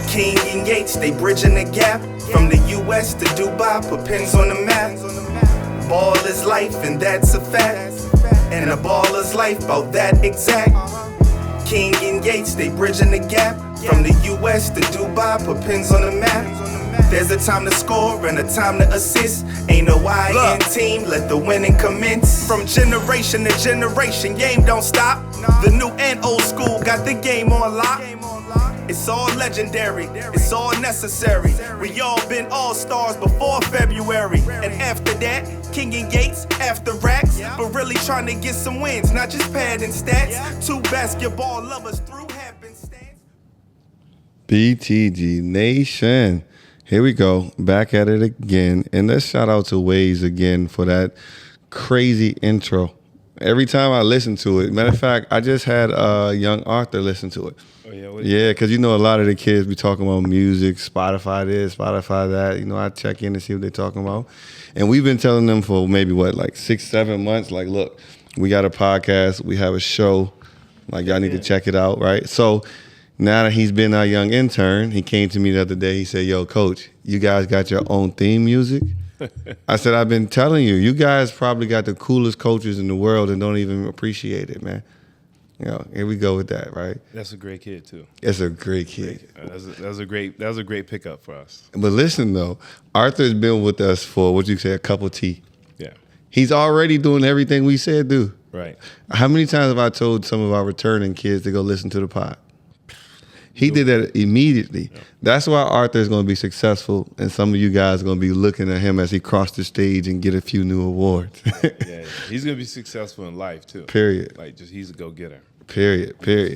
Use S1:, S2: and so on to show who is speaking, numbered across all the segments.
S1: King and Yates, they bridging the gap. From the US to Dubai, put pins on the map. Ball is life, and that's a fact. And a baller's life, about that exact. King and Yates, they bridging the gap. From the US to Dubai, put pins on the map. There's a time to score and a time to assist. Ain't no I in team, let the winning commence. From generation to generation, game don't stop. The new and old school got the game on lock. It's all legendary, it's all necessary. We all been all-stars before February. And after that, King and Yates, after racks. But really trying to get some wins, not just padding stats. Two basketball lovers through happenstance.
S2: BTG Nation. Here we go, back at it again. And let's shout out to Waze again for that crazy intro. Every time I listen to it, matter of fact, I just had young Arthur listen to it.
S3: Oh, yeah?
S2: Yeah, because you know a lot of the kids be talking about music, Spotify this, Spotify that. You know, I check in to see what they're talking about. And we've been telling them for maybe, like 6-7 months, like, look, we got a podcast, we have a show, like y'all need to check it out, right? So now that he's been our young intern, he came to me the other day, he said, yo, coach, you guys got your own theme music? I said, I've been telling you, you guys probably got the coolest coaches in the world and don't even appreciate it, man. You know, here we go with that, right?
S3: That's a great kid too.
S2: It's a great kid.
S3: That was a great pickup for us.
S2: But listen though, Arthur's been with us for what you say, a cup of tea.
S3: Yeah.
S2: He's already doing everything we said do.
S3: Right.
S2: How many times have I told some of our returning kids to go listen to the pod? He did that immediately. Yeah. That's why Arthur is going to be successful, and some of you guys are going to be looking at him as he crossed the stage and get a few new awards.
S3: Yeah, he's going to be successful in life too.
S2: Period.
S3: Like, he's a go-getter.
S2: Period.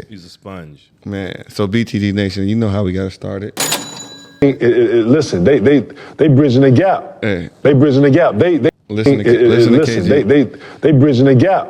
S3: He's a sponge.
S2: Man, so BTG Nation, you know how we got to start it.
S4: Listen, they bridging the gap.
S2: Hey.
S4: They bridging the gap.
S2: Listen to KG.
S4: They bridging the gap.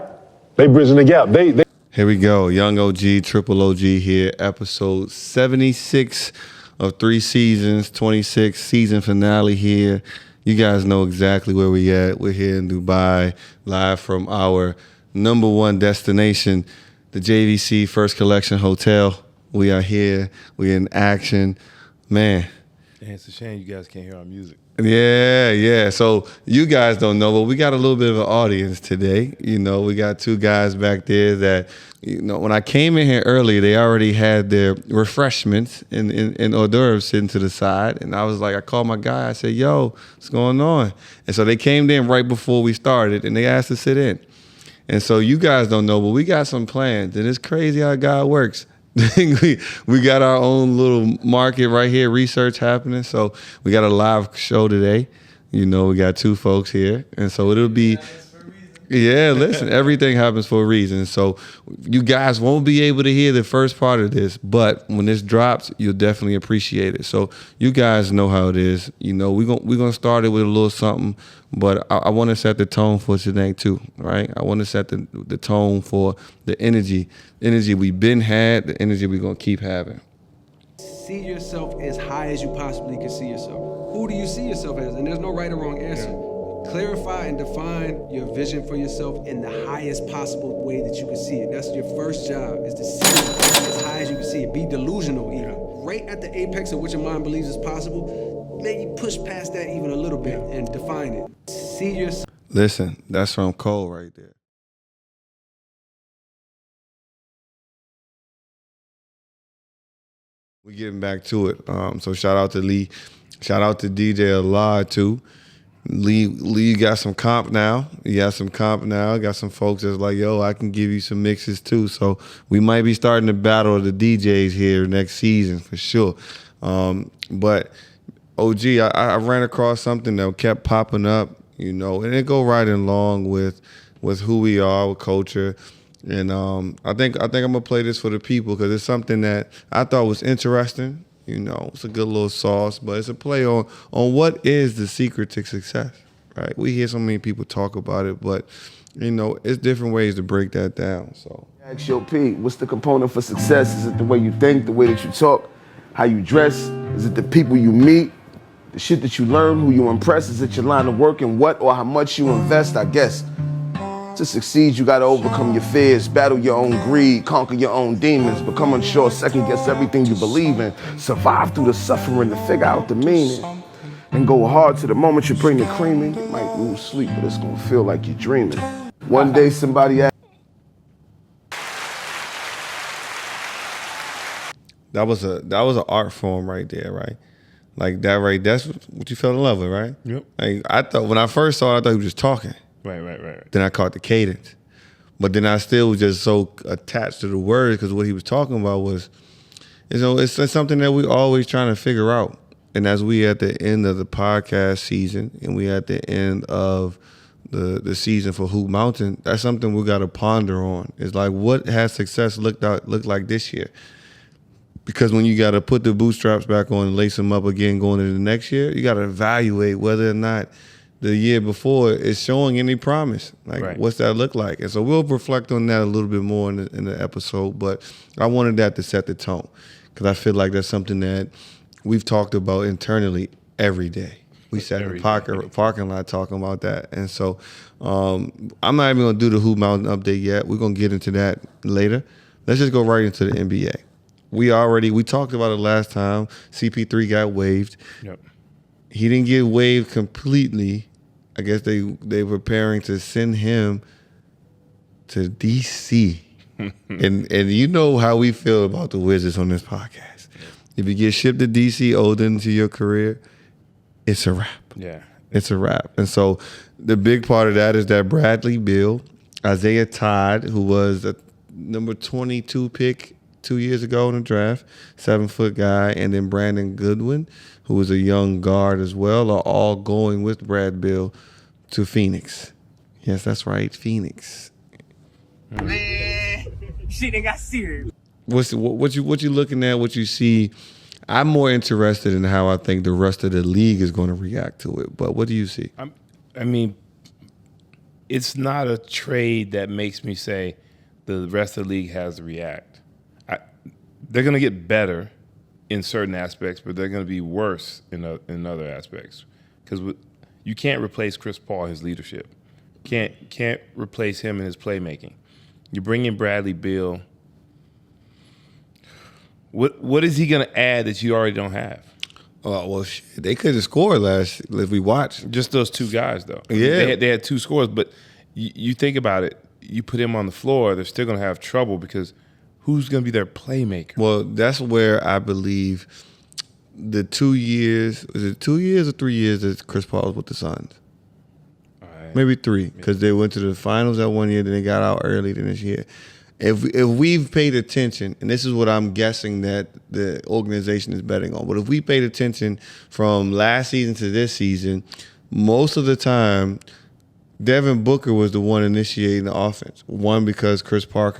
S4: They bridging the gap. They.
S2: Here we go, Young OG, Triple OG here, episode 76 of 3 seasons, 26 season finale here. You guys know exactly where we at. We're here in Dubai, live from our #1 destination, the JVC First Collection Hotel. We are here, we're in action. Man.
S3: It's a shame you guys can't hear our music.
S2: Yeah. So you guys don't know, but we got a little bit of an audience today. You know, we got 2 guys back there that, you know, when I came in here earlier, they already had their refreshments and hors d'oeuvres sitting to the side. And I was like, I called my guy. I said, yo, what's going on? And so they came in right before we started, and they asked to sit in. And so you guys don't know, but we got some plans. And it's crazy how God works. we got our own little market right here, research happening. So we got a live show today. You know, we got 2 folks here. And so it'll be, yeah, listen, everything happens for a reason. So you guys won't be able to hear the first part of this, but when this drops, you'll definitely appreciate it. So you guys know how it is. You know, we're gonna start it with a little something, but I want to set the tone for today too, right? I want to set the tone for the energy we've been had, the energy we're gonna keep having.
S5: See yourself as high as you possibly can see yourself. Who do you see yourself as? And there's no right or wrong answer. Yeah. Clarify and define your vision for yourself in the highest possible way that you can see it. That's your first job, is to see it as high as you can see it. Be delusional even. Right at the apex of what your mind believes is possible, maybe push past that even a little bit and define it. See yourself.
S2: Listen, that's from Cole right there. We're getting back to it. So shout out to Lee. Shout out to DJ Allah too. Lee, you got some comp now. Got some folks that's like, yo, I can give you some mixes too. So we might be starting to battle the DJs here next season for sure. But OG, I ran across something that kept popping up, you know, and it go right along with who we are, with culture. And I think I'm gonna play this for the people because it's something that I thought was interesting. You know, it's a good little sauce, but it's a play on what is the secret to success, right? We hear so many people talk about it, but, you know, it's different ways to break that down, so.
S6: Ask your P, what's the component for success? Is it the way you think, the way that you talk, how you dress? Is it the people you meet, the shit that you learn, who you impress? Is it your line of work and what or how much you invest, I guess? To succeed, you gotta overcome your fears, battle your own greed, conquer your own demons, become unsure, second guess everything you believe in, survive through the suffering to figure out the meaning, and go hard to the moment you bring the cream in. You might lose sleep, but it's gonna feel like you're dreaming. One day somebody asked,
S2: That was an art form right there, right? Like that, right? That's what you fell in love with, right?
S3: Yep.
S2: Like I thought when I first saw it, I thought he was just talking.
S3: Right.
S2: Then I caught the cadence, but then I still was just so attached to the words because what he was talking about was, it's something that we always trying to figure out. And as we at the end of the podcast season, and we at the end of the season for Hoop Mountain, that's something we got to ponder on. It's like, what has success looked like this year? Because when you got to put the bootstraps back on and lace them up again going into the next year, you got to evaluate whether or not the year before is showing any promise. Like, what's that look like? And so we'll reflect on that a little bit more in the episode. But I wanted that to set the tone because I feel like that's something that we've talked about internally every day. We sat in the parking lot talking about that. And so I'm not even going to do the Hoop Mountain update yet. We're going to get into that later. Let's just go right into the NBA. We talked about it last time. CP3 got waived. Yep. He didn't get waived completely. I guess they were preparing to send him to DC. and you know how we feel about the Wizards on this podcast. If you get shipped to DC older into your career, it's a wrap.
S3: Yeah.
S2: It's a wrap. And so the big part of that is that Bradley Beal, Isaiah Todd, who was the number 22 pick 2 years ago in the draft, 7-foot guy, and then Brandon Goodwin, who was a young guard as well, are all going with Brad Beal to Phoenix. Yes, that's right, Phoenix.
S7: Man, shit ain't got serious.
S2: What you looking at, what you see? I'm more interested in how I think the rest of the league is going to react to it. But what do you see?
S3: I mean, it's not a trade that makes me say the rest of the league has to react. They're going to get better in certain aspects, but they're going to be worse in other aspects. Because you can't replace Chris Paul, his leadership. Can't replace him in his playmaking. You bring in Bradley Beal. What is he going to add that you already don't have?
S2: Oh, well, shit. They could have scored if we watched.
S3: Just those two guys, though.
S2: Yeah.
S3: They had two scores, but you think about it. You put him on the floor, they're still going to have trouble because who's going to be their playmaker?
S2: Well, that's where I believe the 2 years, is it 2 years or 3 years that Chris Paul was with the Suns? Right. Maybe 3, because they went to the finals that 1 year, then they got out early this year. If we've paid attention, and this is what I'm guessing that the organization is betting on, but if we paid attention from last season to this season, most of the time, Devin Booker was the one initiating the offense. One, because Chris Paul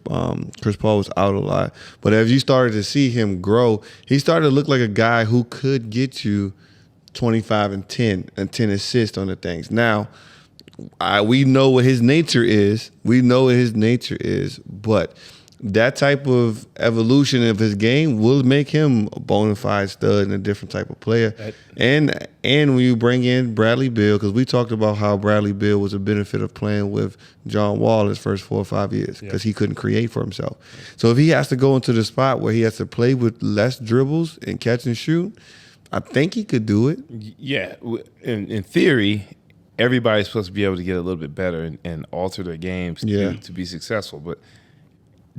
S2: was out a lot. But as you started to see him grow, he started to look like a guy who could get you 25 and 10 and 10 assists on the things. Now, we know what his nature is. But that type of evolution of his game will make him a bona fide stud and a different type of player. And when you bring in Bradley Beal, because we talked about how Bradley Beal was a benefit of playing with John Wall his first 4 or 5 years because he couldn't create for himself. So if he has to go into the spot where he has to play with less dribbles and catch and shoot, I think he could do it.
S3: Yeah, in theory, everybody's supposed to be able to get a little bit better and alter their games to be successful. But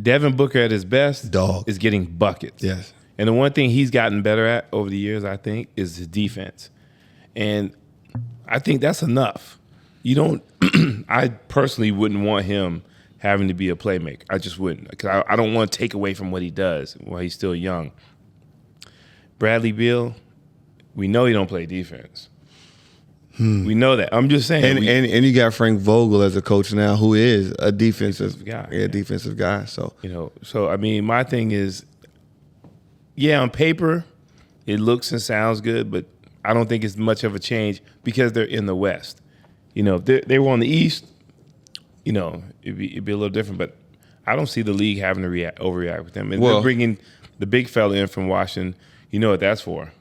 S3: Devin Booker at his best is getting buckets.
S2: Yes.
S3: And the one thing he's gotten better at over the years, I think, is his defense. And I think that's enough. You don't I personally wouldn't want him having to be a playmaker. I just wouldn't. Because I don't want to take away from what he does while he's still young. Bradley Beal, we know he don't play defense. We know that. I'm just saying.
S2: And you got Frank Vogel as a coach now, who is a defensive
S3: guy.
S2: Yeah, defensive guy. So
S3: I mean, my thing is, on paper, it looks and sounds good, but I don't think it's much of a change because they're in the West. If they were on the East, it'd be a little different. But I don't see the league having to overreact with them. And they're bringing the big fella in from Washington. You know what that's for?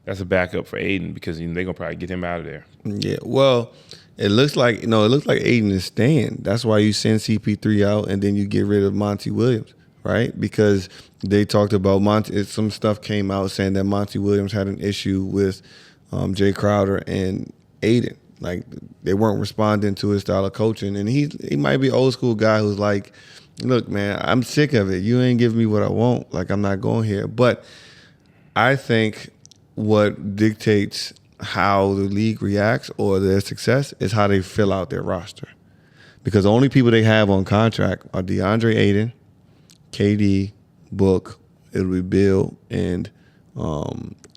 S3: That's a backup for Aiden because they're going to probably get him out of there.
S2: Yeah, well, It looks like Aiden is staying. That's why you send CP3 out and then you get rid of Monty Williams, right? Because they talked about some stuff came out saying that Monty Williams had an issue with Jay Crowder and Aiden. Like they weren't responding to his style of coaching. And he might be an old school guy who's like, look, man, I'm sick of it. You ain't giving me what I want. Like I'm not going here. But I think what dictates how the league reacts or their success is how they fill out their roster. Because the only people they have on contract are DeAndre Ayton, KD, Book, it'll be Bill, and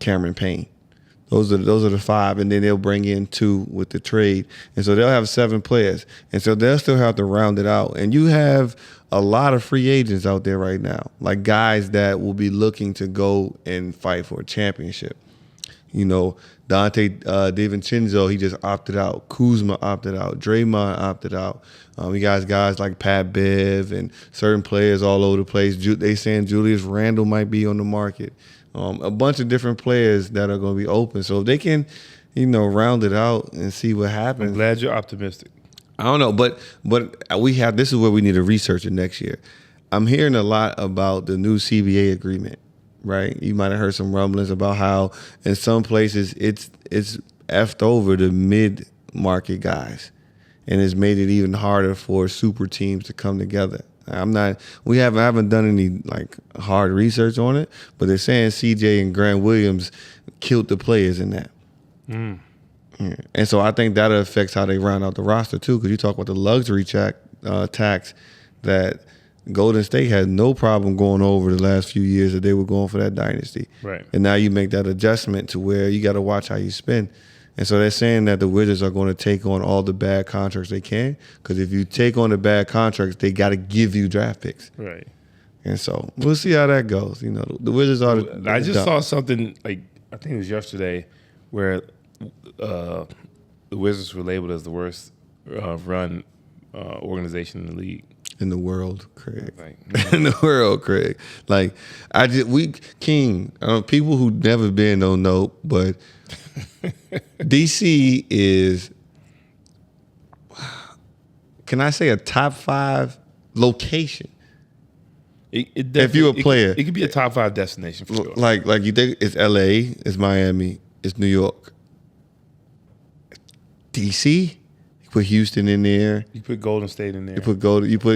S2: Cameron Payne. Those are the five, and then they'll bring in 2 with the trade. And so they'll have 7 players. And so they'll still have to round it out. And you have a lot of free agents out there right now, like guys that will be looking to go and fight for a championship. You know, Dante DiVincenzo, he just opted out. Kuzma opted out. Draymond opted out. We got guys like Pat Bev and certain players all over the place. They saying Julius Randle might be on the market. A bunch of different players that are going to be open. So if they can, round it out and see what happens.
S3: I'm glad you're optimistic.
S2: I don't know, but this is where we need to research it next year. I'm hearing a lot about the new CBA agreement, right? You might have heard some rumblings about how in some places it's effed over the mid-market guys, and it's made it even harder for super teams to come together. I haven't done any hard research on it, but they're saying CJ and Grant Williams killed the players in that. Mm. Yeah. And so I think that affects how they round out the roster too, because you talk about the luxury tax that Golden State had no problem going over the last few years that they were going for that dynasty.
S3: Right.
S2: And now you make that adjustment to where you got to watch how you spend. And so they're saying that the Wizards are going to take on all the bad contracts they can, because if you take on the bad contracts, they got to give you draft picks.
S3: Right.
S2: And so we'll see how that goes. The Wizards are.
S3: I just saw something I think it was yesterday, where the Wizards were labeled as the worst run organization in the league.
S2: In the world, Craig. In the world, Craig. People who never been don't know, but DC is, can I say, a top 5 location? If you're a player,
S3: it could be a top 5 destination for sure.
S2: Like you think it's LA, it's Miami, it's New York, DC. You put Houston in there.
S3: You put Golden State in there.
S2: You put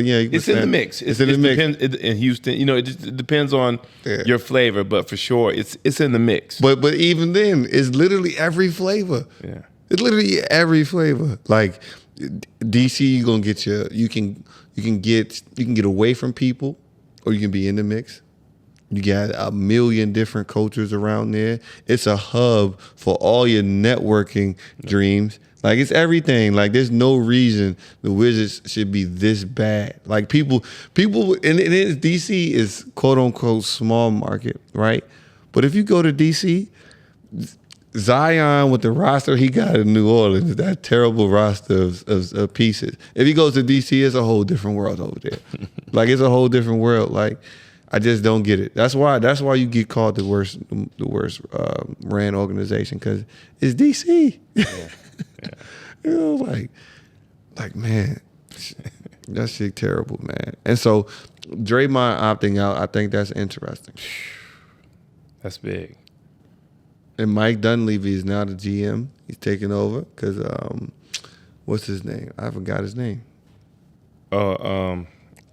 S2: it's
S3: in the mix.
S2: It's in the mix.
S3: In Houston, it depends on your flavor, but for sure, it's in the mix.
S2: But even then, it's literally every flavor.
S3: Yeah,
S2: it's literally every flavor. Like DC, you're gonna get you can get away from people, or you can be in the mix. You got a million different cultures around there. It's a hub for all your networking dreams. Like, it's everything. Like, there's no reason the Wizards should be this bad. Like, people, and DC is quote unquote small market, right? But if you go to DC, Zion with the roster he got in New Orleans, that terrible roster of pieces. If he goes to DC, it's a whole different world over there. Like, it's a whole different world. Like, I just don't get it. That's why you get called the worst ran organization, because it's DC. Yeah. Yeah. Like man, that shit terrible, man. And so Draymond opting out, I think that's interesting.
S3: That's big.
S2: And Mike Dunleavy is now the GM. He's taking over because what's his name? I forgot his name.
S3: Oh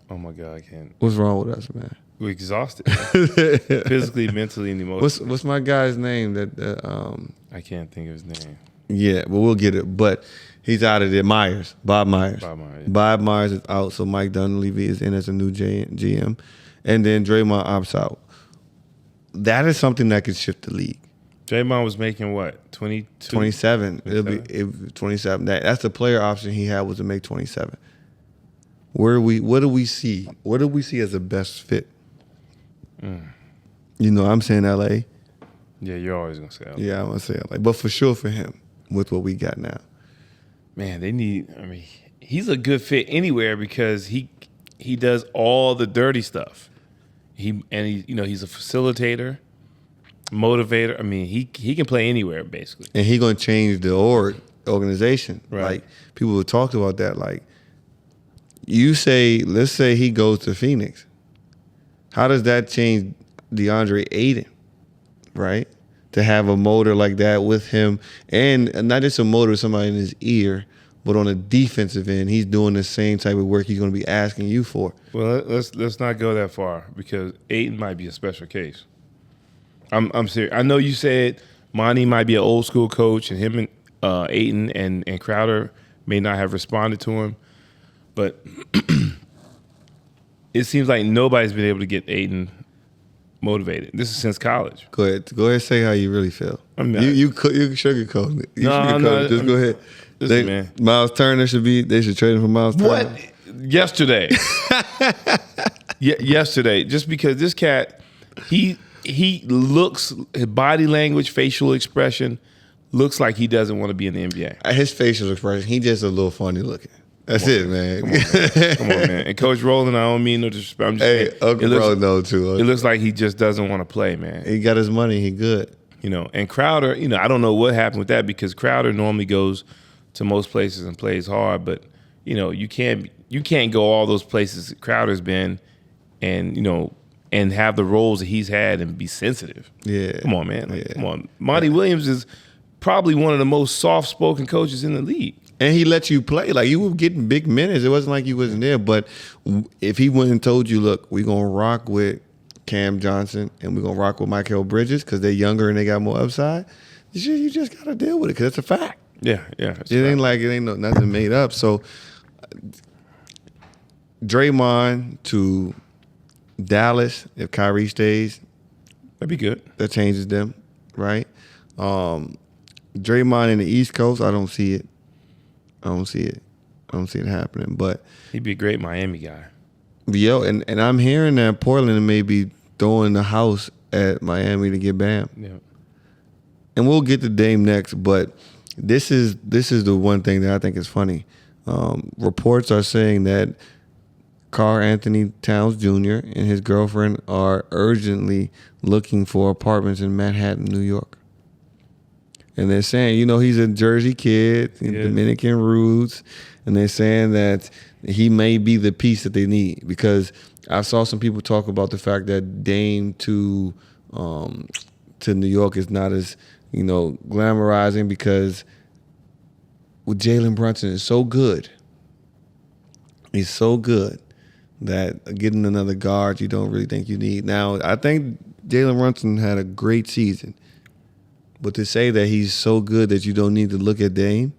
S3: my God, I can't.
S2: What's wrong with us, man?
S3: We're exhausted, physically, mentally, and emotionally.
S2: What's my guy's name?
S3: I can't think of his name.
S2: Yeah, but we'll get it. But he's out of there. Bob Myers.
S3: Yeah.
S2: Bob Myers is out, so Mike Dunleavy is in as a new GM. And then Draymond opts out. That is something that could shift the league.
S3: Draymond was making what, 22?
S2: 27. It'll be 27. That's the player option he had, was to make 27. What do we see? What do we see as the best fit? I'm saying LA.
S3: Yeah, you're always gonna say LA.
S2: Yeah, I'm gonna say LA. But for sure for him, with what we got now.
S3: Man, he's a good fit anywhere, because he does all the dirty stuff. He's a facilitator, motivator. He can play anywhere, basically.
S2: And he gonna change the org organization.
S3: Right.
S2: Like people have talked about that. Like let's say he goes to Phoenix. How does that change DeAndre Ayton, right? To have a motor like that with him, and not just a motor with somebody in his ear, but on a defensive end, he's doing the same type of work he's going to be asking you for.
S3: Well, let's not go that far because Ayton might be a special case. I'm serious. I know you said Monty might be an old school coach, and him and Ayton and Crowder may not have responded to him, but it seems like nobody's been able to get Ayton motivated. This is since college.
S2: Go ahead and say how you really feel.
S3: I'm not-
S2: You sugarcoat it.
S3: No.
S2: Just go ahead.
S3: Listen, man.
S2: Miles Turner they should trade him for Miles Turner.
S3: What? Yesterday. Yesterday. Just because this cat, he looks, his body language, facial expression looks like he doesn't want to be in the NBA.
S2: His facial expression, he just a little funny looking. That's it, man.
S3: Come on, man. And Coach Rowland, I don't mean no disrespect. I'm just saying,
S2: Uncle Bro know too.
S3: it looks like he just doesn't want to play, man.
S2: He got his money. He good.
S3: You know, and Crowder, I don't know what happened with that because Crowder normally goes to most places and plays hard, but you can't go all those places Crowder's been, and and have the roles that he's had and be sensitive.
S2: Yeah,
S3: come on, man. Come on. Monty Williams is probably one of the most soft-spoken coaches in the league.
S2: And he let you play. Like, you were getting big minutes. It wasn't like you wasn't there. But if he went and told you, look, we're going to rock with Cam Johnson and we're going to rock with Mikal Bridges because they're younger and they got more upside, you just got to deal with it because it's a fact.
S3: Yeah.
S2: It ain't nothing made up. So Draymond to Dallas, if Kyrie stays,
S3: that'd be good.
S2: That changes them, right? Draymond in the East Coast, I don't see it. I don't see it happening. But
S3: he'd be a great Miami guy.
S2: Yo, and I'm hearing that Portland may be throwing the house at Miami to get Bam.
S3: Yeah.
S2: And we'll get to Dame next, but this is the one thing that I think is funny. Reports are saying that Karl Anthony Towns Jr. and his girlfriend are urgently looking for apartments in Manhattan, New York. And they're saying, he's a Jersey kid, Dominican roots, and they're saying that he may be the piece that they need because I saw some people talk about the fact that Dame to New York is not as glamorizing because with Jalen Brunson is so good. He's so good that getting another guard you don't really think you need. Now, I think Jalen Brunson had a great season. But to say that he's so good that you don't need to look at Dame,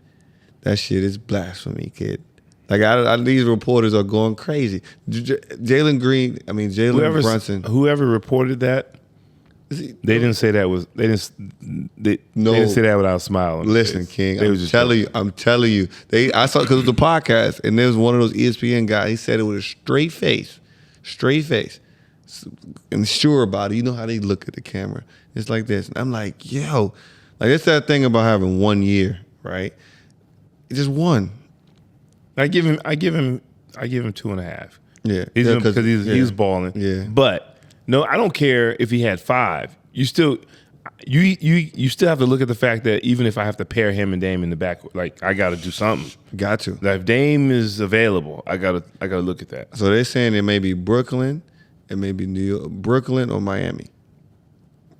S2: that shit is blasphemy, kid. Like, these reporters are going crazy. Jalen Brunson.
S3: Whoever reported that, they didn't say that was. They didn't say that without smiling.
S2: Listen, King, I'm telling you. I saw because it was a podcast, and there was one of those ESPN guys. He said it with a straight face, and sure about it. You know how they look at the camera. It's like this. And I'm like, yo, like it's that thing about having 1 year, right? It's just one.
S3: I give him 2.5.
S2: Yeah,
S3: because he's balling.
S2: Yeah,
S3: but no, I don't care if he had 5. You still have to look at the fact that even if I have to pair him and Dame in the back, like I got to do something.
S2: Got to.
S3: Like if Dame is available, I gotta look at that.
S2: So they're saying it may be Brooklyn, it may be New York, Brooklyn or Miami.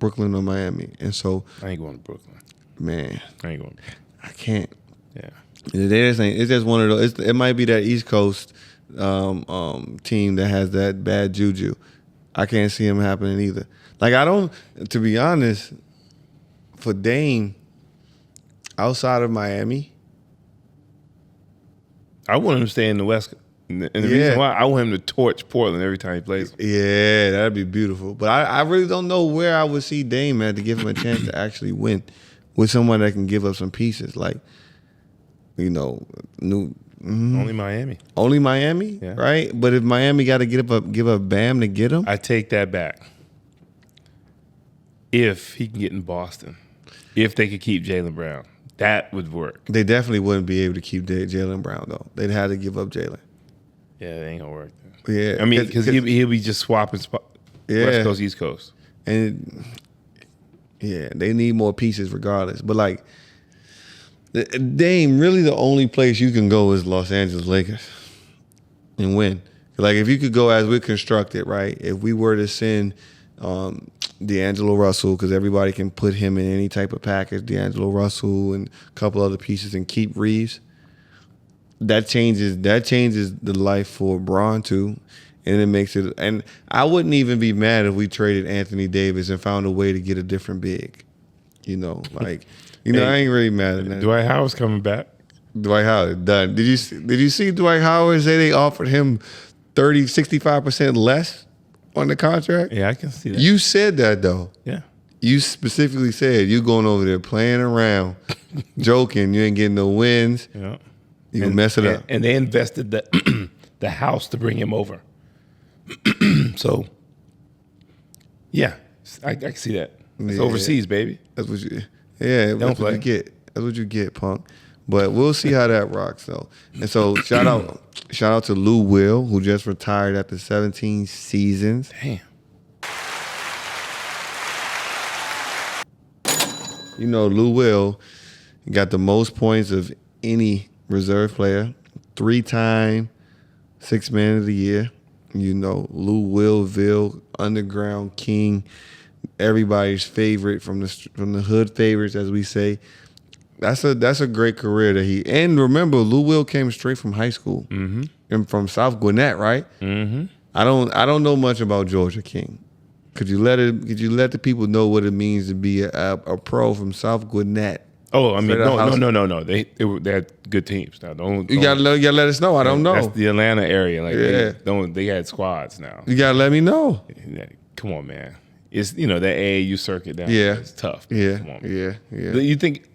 S2: And so
S3: I ain't going to Brooklyn.
S2: Man,
S3: I ain't going.
S2: I can't.
S3: Yeah.
S2: It's just one of those. It might be that East Coast team that has that bad juju. I can't see him happening either. Like to be honest, for Dame, outside of Miami,
S3: I want him to stay in the West. And the reason why I want him to torch Portland every time he plays.
S2: Yeah, that'd be beautiful. But I really don't know where I would see Dame at to give him a chance to actually win with someone that can give up some pieces. Like, only
S3: Miami.
S2: Only Miami,
S3: yeah.
S2: Right? But if Miami got to give up Bam to get him,
S3: I take that back. If he can get in Boston, if they could keep Jaylen Brown, that would work.
S2: They definitely wouldn't be able to keep Jaylen Brown though. They'd have to give up Jaylen.
S3: Yeah, it ain't gonna work.
S2: Yeah,
S3: I mean, because he'll be just swapping West Coast, East Coast,
S2: and they need more pieces regardless. But like, Dame, really the only place you can go is Los Angeles Lakers and win. Like if you could go as we're constructed, right? If we were to send D'Angelo Russell, because everybody can put him in any type of package, D'Angelo Russell and a couple other pieces, and keep Reeves, that changes the life for Bron too. And it makes it, and I wouldn't even be mad if we traded Anthony Davis and found a way to get a different big. You know, like, you know, I ain't really mad at that.
S3: Dwight Howard's coming back.
S2: Dwight Howard done. Did you see Dwight Howard say they offered him 65% less on the contract?
S3: Yeah, I can see that.
S2: You said that though.
S3: Yeah.
S2: You specifically said you going over there playing around, joking. You ain't getting no wins.
S3: Yeah.
S2: You can mess it up.
S3: And they invested the house to bring him over. So, yeah, I can see that. It's overseas, baby.
S2: That's what you. Yeah, that's what you get. That's what you get, punk. But we'll see how that rocks, though. And so, shout out to Lou Will, who just retired after 17 seasons.
S3: Damn.
S2: You know, Lou Will got the most points of any reserve player. 3-time Sixth Man of the Year. You know, Lou Willville, Underground King, everybody's favorite from the hood favorites, as we say. That's a great career that he. And remember, Lou Will came straight from high school and from South Gwinnett, right? Mm-hmm. I don't know much about Georgia King. Could you let the people know what it means to be a pro from South Gwinnett?
S3: Oh, I mean, no. They had good teams. Now,
S2: you gotta let us know. I don't know.
S3: That's the Atlanta area. Like, they had squads now.
S2: You gotta let me know.
S3: Come on, man. It's that AAU circuit down there. It's tough.
S2: Yeah,
S3: come on,
S2: yeah.
S3: You think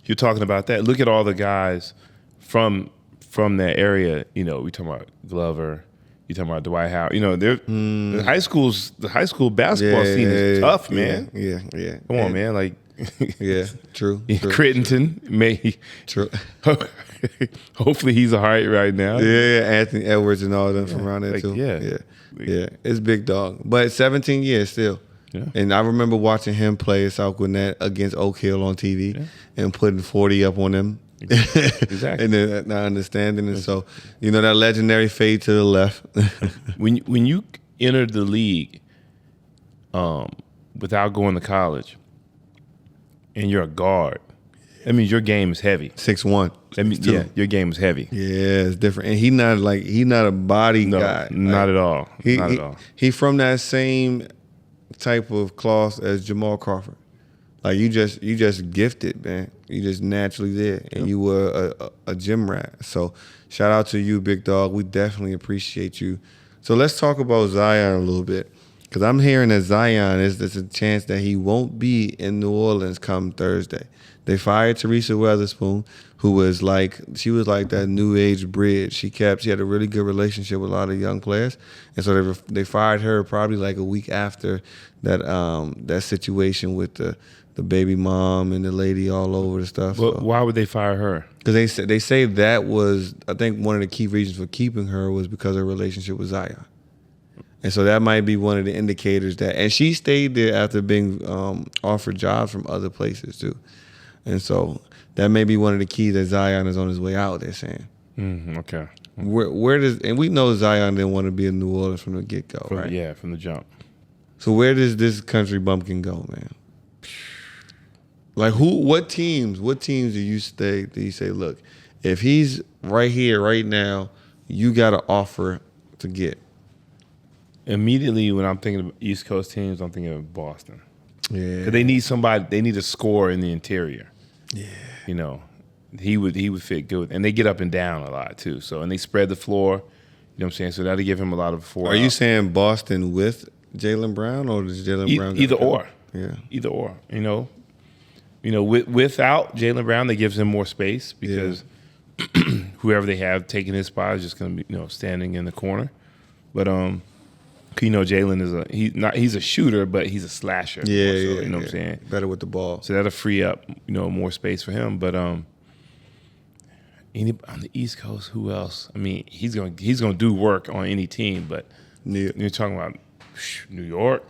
S3: you're talking about that? Look at all the guys from that area. You know, we talking about Glover. You talking about Dwight Howard? You know, the high school basketball scene is tough, man.
S2: Yeah.
S3: Come on, man. Like.
S2: Yeah, true.
S3: Crittenton may.
S2: True.
S3: Hopefully he's all right now.
S2: Yeah, Anthony Edwards and all of them from around there too. Yeah. It's big dog, but 17 years still. Yeah. And I remember watching him play at South Gwinnett against Oak Hill on TV and putting 40 up on them.
S3: Exactly.
S2: And then not understanding, and so that legendary fade to the left.
S3: when you entered the league, without going to college. And you're a guard. That means your game is heavy.
S2: 6'1".
S3: That means your game is heavy.
S2: Yeah, it's different. And he's not a body guy.
S3: Not at all. Not at all.
S2: He from that same type of cloth as Jamal Crawford. Like you just gifted, man. You just naturally there, and you were a gym rat. So shout out to you, big dog. We definitely appreciate you. So let's talk about Zion a little bit. Because I'm hearing that Zion there's a chance that he won't be in New Orleans come Thursday. They fired Teresa Weatherspoon, who was like that new age bridge. She had a really good relationship with a lot of young players, and so they fired her probably like a week after that situation with the baby mom and the lady all over the stuff.
S3: But why would they fire her?
S2: Because they say that was, I think, one of the key reasons for keeping her was because of her relationship with Zion. And so that might be one of the indicators and she stayed there after being offered jobs from other places too. And so that may be one of the keys that Zion is on his way out, they're saying.
S3: Okay.
S2: And we know Zion didn't want to be in New Orleans from the get-go, right?
S3: Yeah, from the jump.
S2: So where does this country bumpkin go, man? Like what teams do you say, look, if he's right here, right now, you got an offer to get?
S3: Immediately, when I'm thinking of East Coast teams, I'm thinking of Boston.
S2: Yeah,
S3: because they need a score in the interior. Yeah, he would fit good, and they get up and down a lot too. So and they spread the floor. You know what I'm saying? So that'll give him a lot of floor.
S2: Are you saying Boston with Jaylen Brown, or does Jaylen Brown
S3: either or?
S2: Yeah,
S3: either or. Without Jaylen Brown, that gives him more space because whoever they have taking his spot is just going to be standing in the corner, but Jaylen he's a shooter, but he's a slasher. You know what I'm saying?
S2: Better with the ball.
S3: So that'll free up, more space for him. But on the East Coast, who else? I mean, he's gonna do work on any team, but you're talking about New York,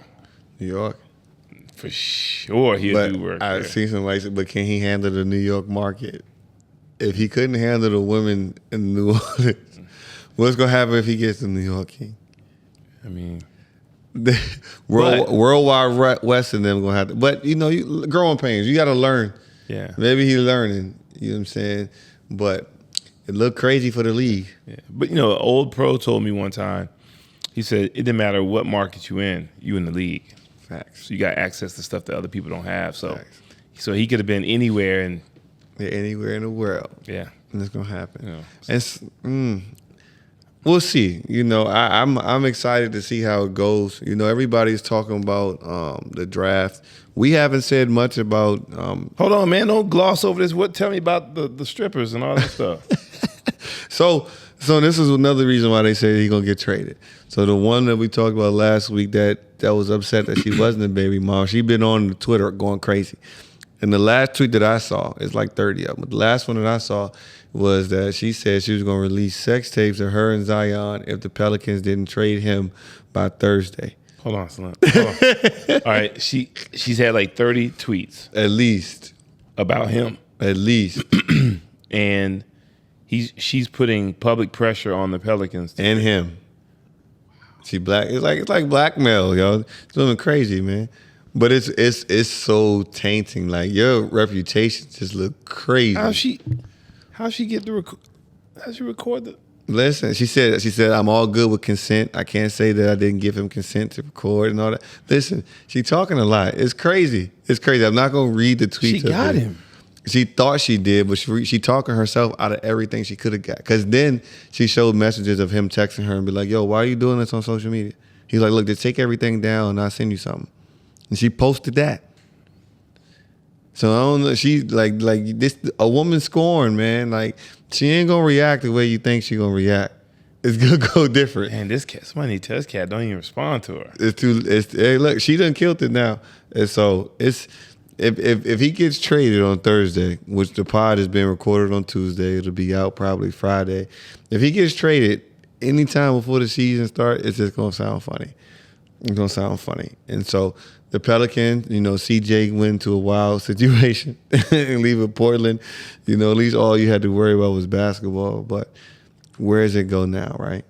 S3: For sure, he'll
S2: But
S3: do work.
S2: I
S3: there.
S2: see somebody say, but can he handle the New York market? If he couldn't handle the women in New Orleans, what's gonna happen if he gets to New York, King?
S3: I mean,
S2: Worldwide West and them gonna have to. But growing pains. You got to learn.
S3: yeah.
S2: Maybe he's learning. You know what I'm saying? But it looked crazy for the league.
S3: Yeah. But an old pro told me one time, he said, it didn't matter what market you in the league.
S2: Facts.
S3: So you got access to stuff that other people don't have. So
S2: Facts.
S3: so he could have been anywhere and
S2: Yeah, anywhere in the world.
S3: yeah.
S2: And it's gonna happen.
S3: Yeah.
S2: It's we'll see. I'm excited to see how it goes. Everybody's talking about the draft. We haven't said much about
S3: Hold on, man. Don't gloss over this. Tell me about the strippers and all that stuff.
S2: So this is another reason why they say he's gonna get traded. So the one that we talked about last week that was upset that she wasn't a baby mom, she been on Twitter going crazy. And the last tweet that I saw, it's like 30 of them, but the last one that I saw was that she said she was gonna release sex tapes of her and Zion if the Pelicans didn't trade him by Thursday.
S3: Hold on, Slim. Hold on. All right, she's had like 30 tweets
S2: At least.
S3: about him,
S2: At least.
S3: and she's putting public pressure on the Pelicans.
S2: And him. She black. It's like blackmail, yo. It's going crazy, man. But it's so tainting. Like your reputation just look crazy.
S3: How she get the how she record the?
S2: Listen, she said I'm all good with consent. I can't say that I didn't give him consent to record and all that. Listen, she talking a lot. It's crazy. It's crazy. I'm not gonna read the tweets.
S3: She got him.
S2: She thought she did, but she talking herself out of everything she could have got. Because then she showed messages of him texting her and be like, yo, why are you doing this on social media? He's like, look, just take everything down and I'll send you something. And she posted that. So I don't know. She like this a woman scorned, man. Like she ain't gonna react the way you think she gonna react. It's gonna go different.
S3: And this cat, somebody need to tell this cat don't even respond to her.
S2: Hey, look, she done killed it now. And so it's if he gets traded on Thursday, which the pod has been recorded on Tuesday, it'll be out probably Friday. If he gets traded anytime before the season starts, it's just gonna sound funny. It's gonna sound funny. And so the Pelicans, CJ went into a wild situation and leaving Portland. At least all you had to worry about was basketball. But where does it go now, right?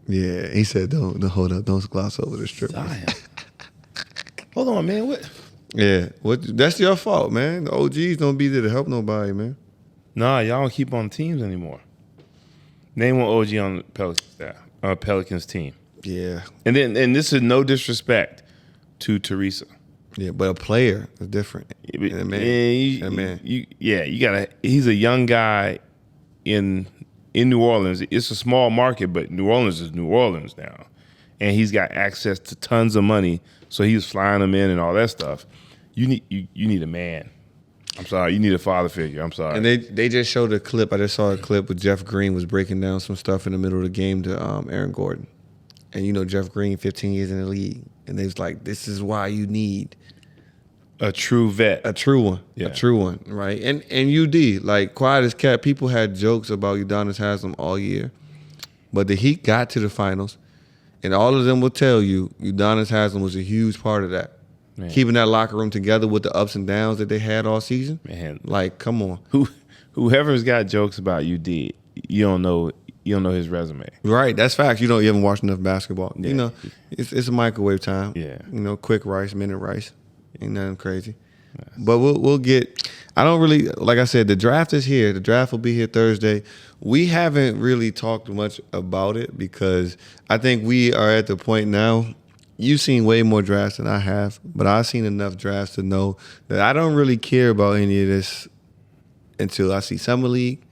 S2: Yeah, he said, don't hold up, don't gloss over the strip.
S3: Hold on, man. What?
S2: Yeah, that's your fault, man. The OGs don't be there to help nobody, man.
S3: Nah, y'all don't keep on teams anymore. Name one OG on the Pelicans team.
S2: Yeah.
S3: And this is no disrespect to Teresa.
S2: Yeah, but a player is different. And a man.
S3: You gotta. He's a young guy in New Orleans. It's a small market, but New Orleans is New Orleans now, and he's got access to tons of money. So he was flying them in and all that stuff. You need a man. I'm sorry. You need a father figure. I'm sorry.
S2: And they just showed a clip. I just saw a clip where Jeff Green was breaking down some stuff in the middle of the game to Aaron Gordon. And Jeff Green, 15 years in the league. And they was like, this is why you need
S3: a true vet.
S2: A true one.
S3: Yeah.
S2: A true one, right? And UD, like quiet as cat, people had jokes about Udonis Haslem all year. But the Heat got to the finals. And all of them will tell you Udonis Haslem was a huge part of that. Man. Keeping that locker room together with the ups and downs that they had all season.
S3: Man.
S2: Like, come on.
S3: Whoever's got jokes about UD, you don't know his resume.
S2: Right, that's facts. You haven't watched enough basketball.
S3: Yeah.
S2: It's a microwave time.
S3: Yeah.
S2: Quick rice, minute rice. Ain't nothing crazy. Yes. But we'll get. I don't really, like I said, the draft is here. The draft will be here Thursday. We haven't really talked much about it because I think we are at the point now. You've seen way more drafts than I have, but I've seen enough drafts to know that I don't really care about any of this until I see Summer League.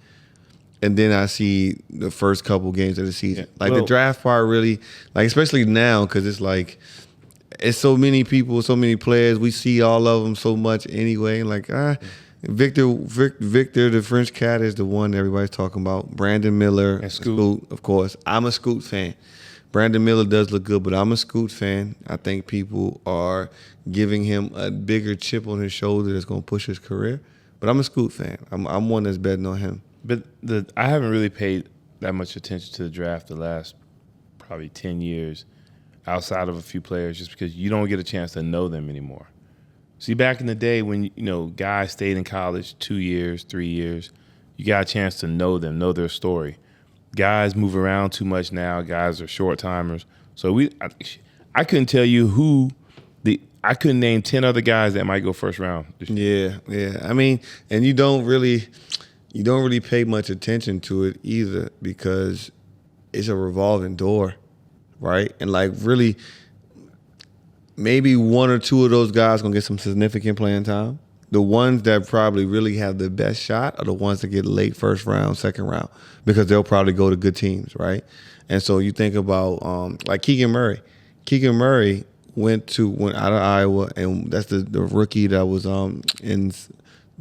S2: And then I see the first couple games of the season. Yeah. The draft part really, especially now, because it's it's so many people, so many players. We see all of them so much anyway. Victor, the French cat, is the one everybody's talking about. Brandon Miller,
S3: and Scoot,
S2: of course. I'm a Scoot fan. Brandon Miller does look good, but I'm a Scoot fan. I think people are giving him a bigger chip on his shoulder that's going to push his career. But I'm a Scoot fan. I'm one that's betting on him.
S3: But I haven't really paid that much attention to the draft the last probably 10 years. outside of a few players just because you don't get a chance to know them anymore. See, back in the day when, guys stayed in college 2 years, 3 years, you got a chance to know them, know their story. Guys move around too much now. Guys are short timers. So I couldn't tell you I couldn't name 10 other guys that might go first round.
S2: Yeah. I mean, and you don't really pay much attention to it either because it's a revolving door, right? And like really, maybe one or two of those guys gonna get some significant playing time. The ones that probably really have the best shot are the ones that get late first round, second round, because they'll probably go to good teams, right? And so you think about like Keegan Murray. Keegan Murray went out of Iowa, and that's the rookie that was in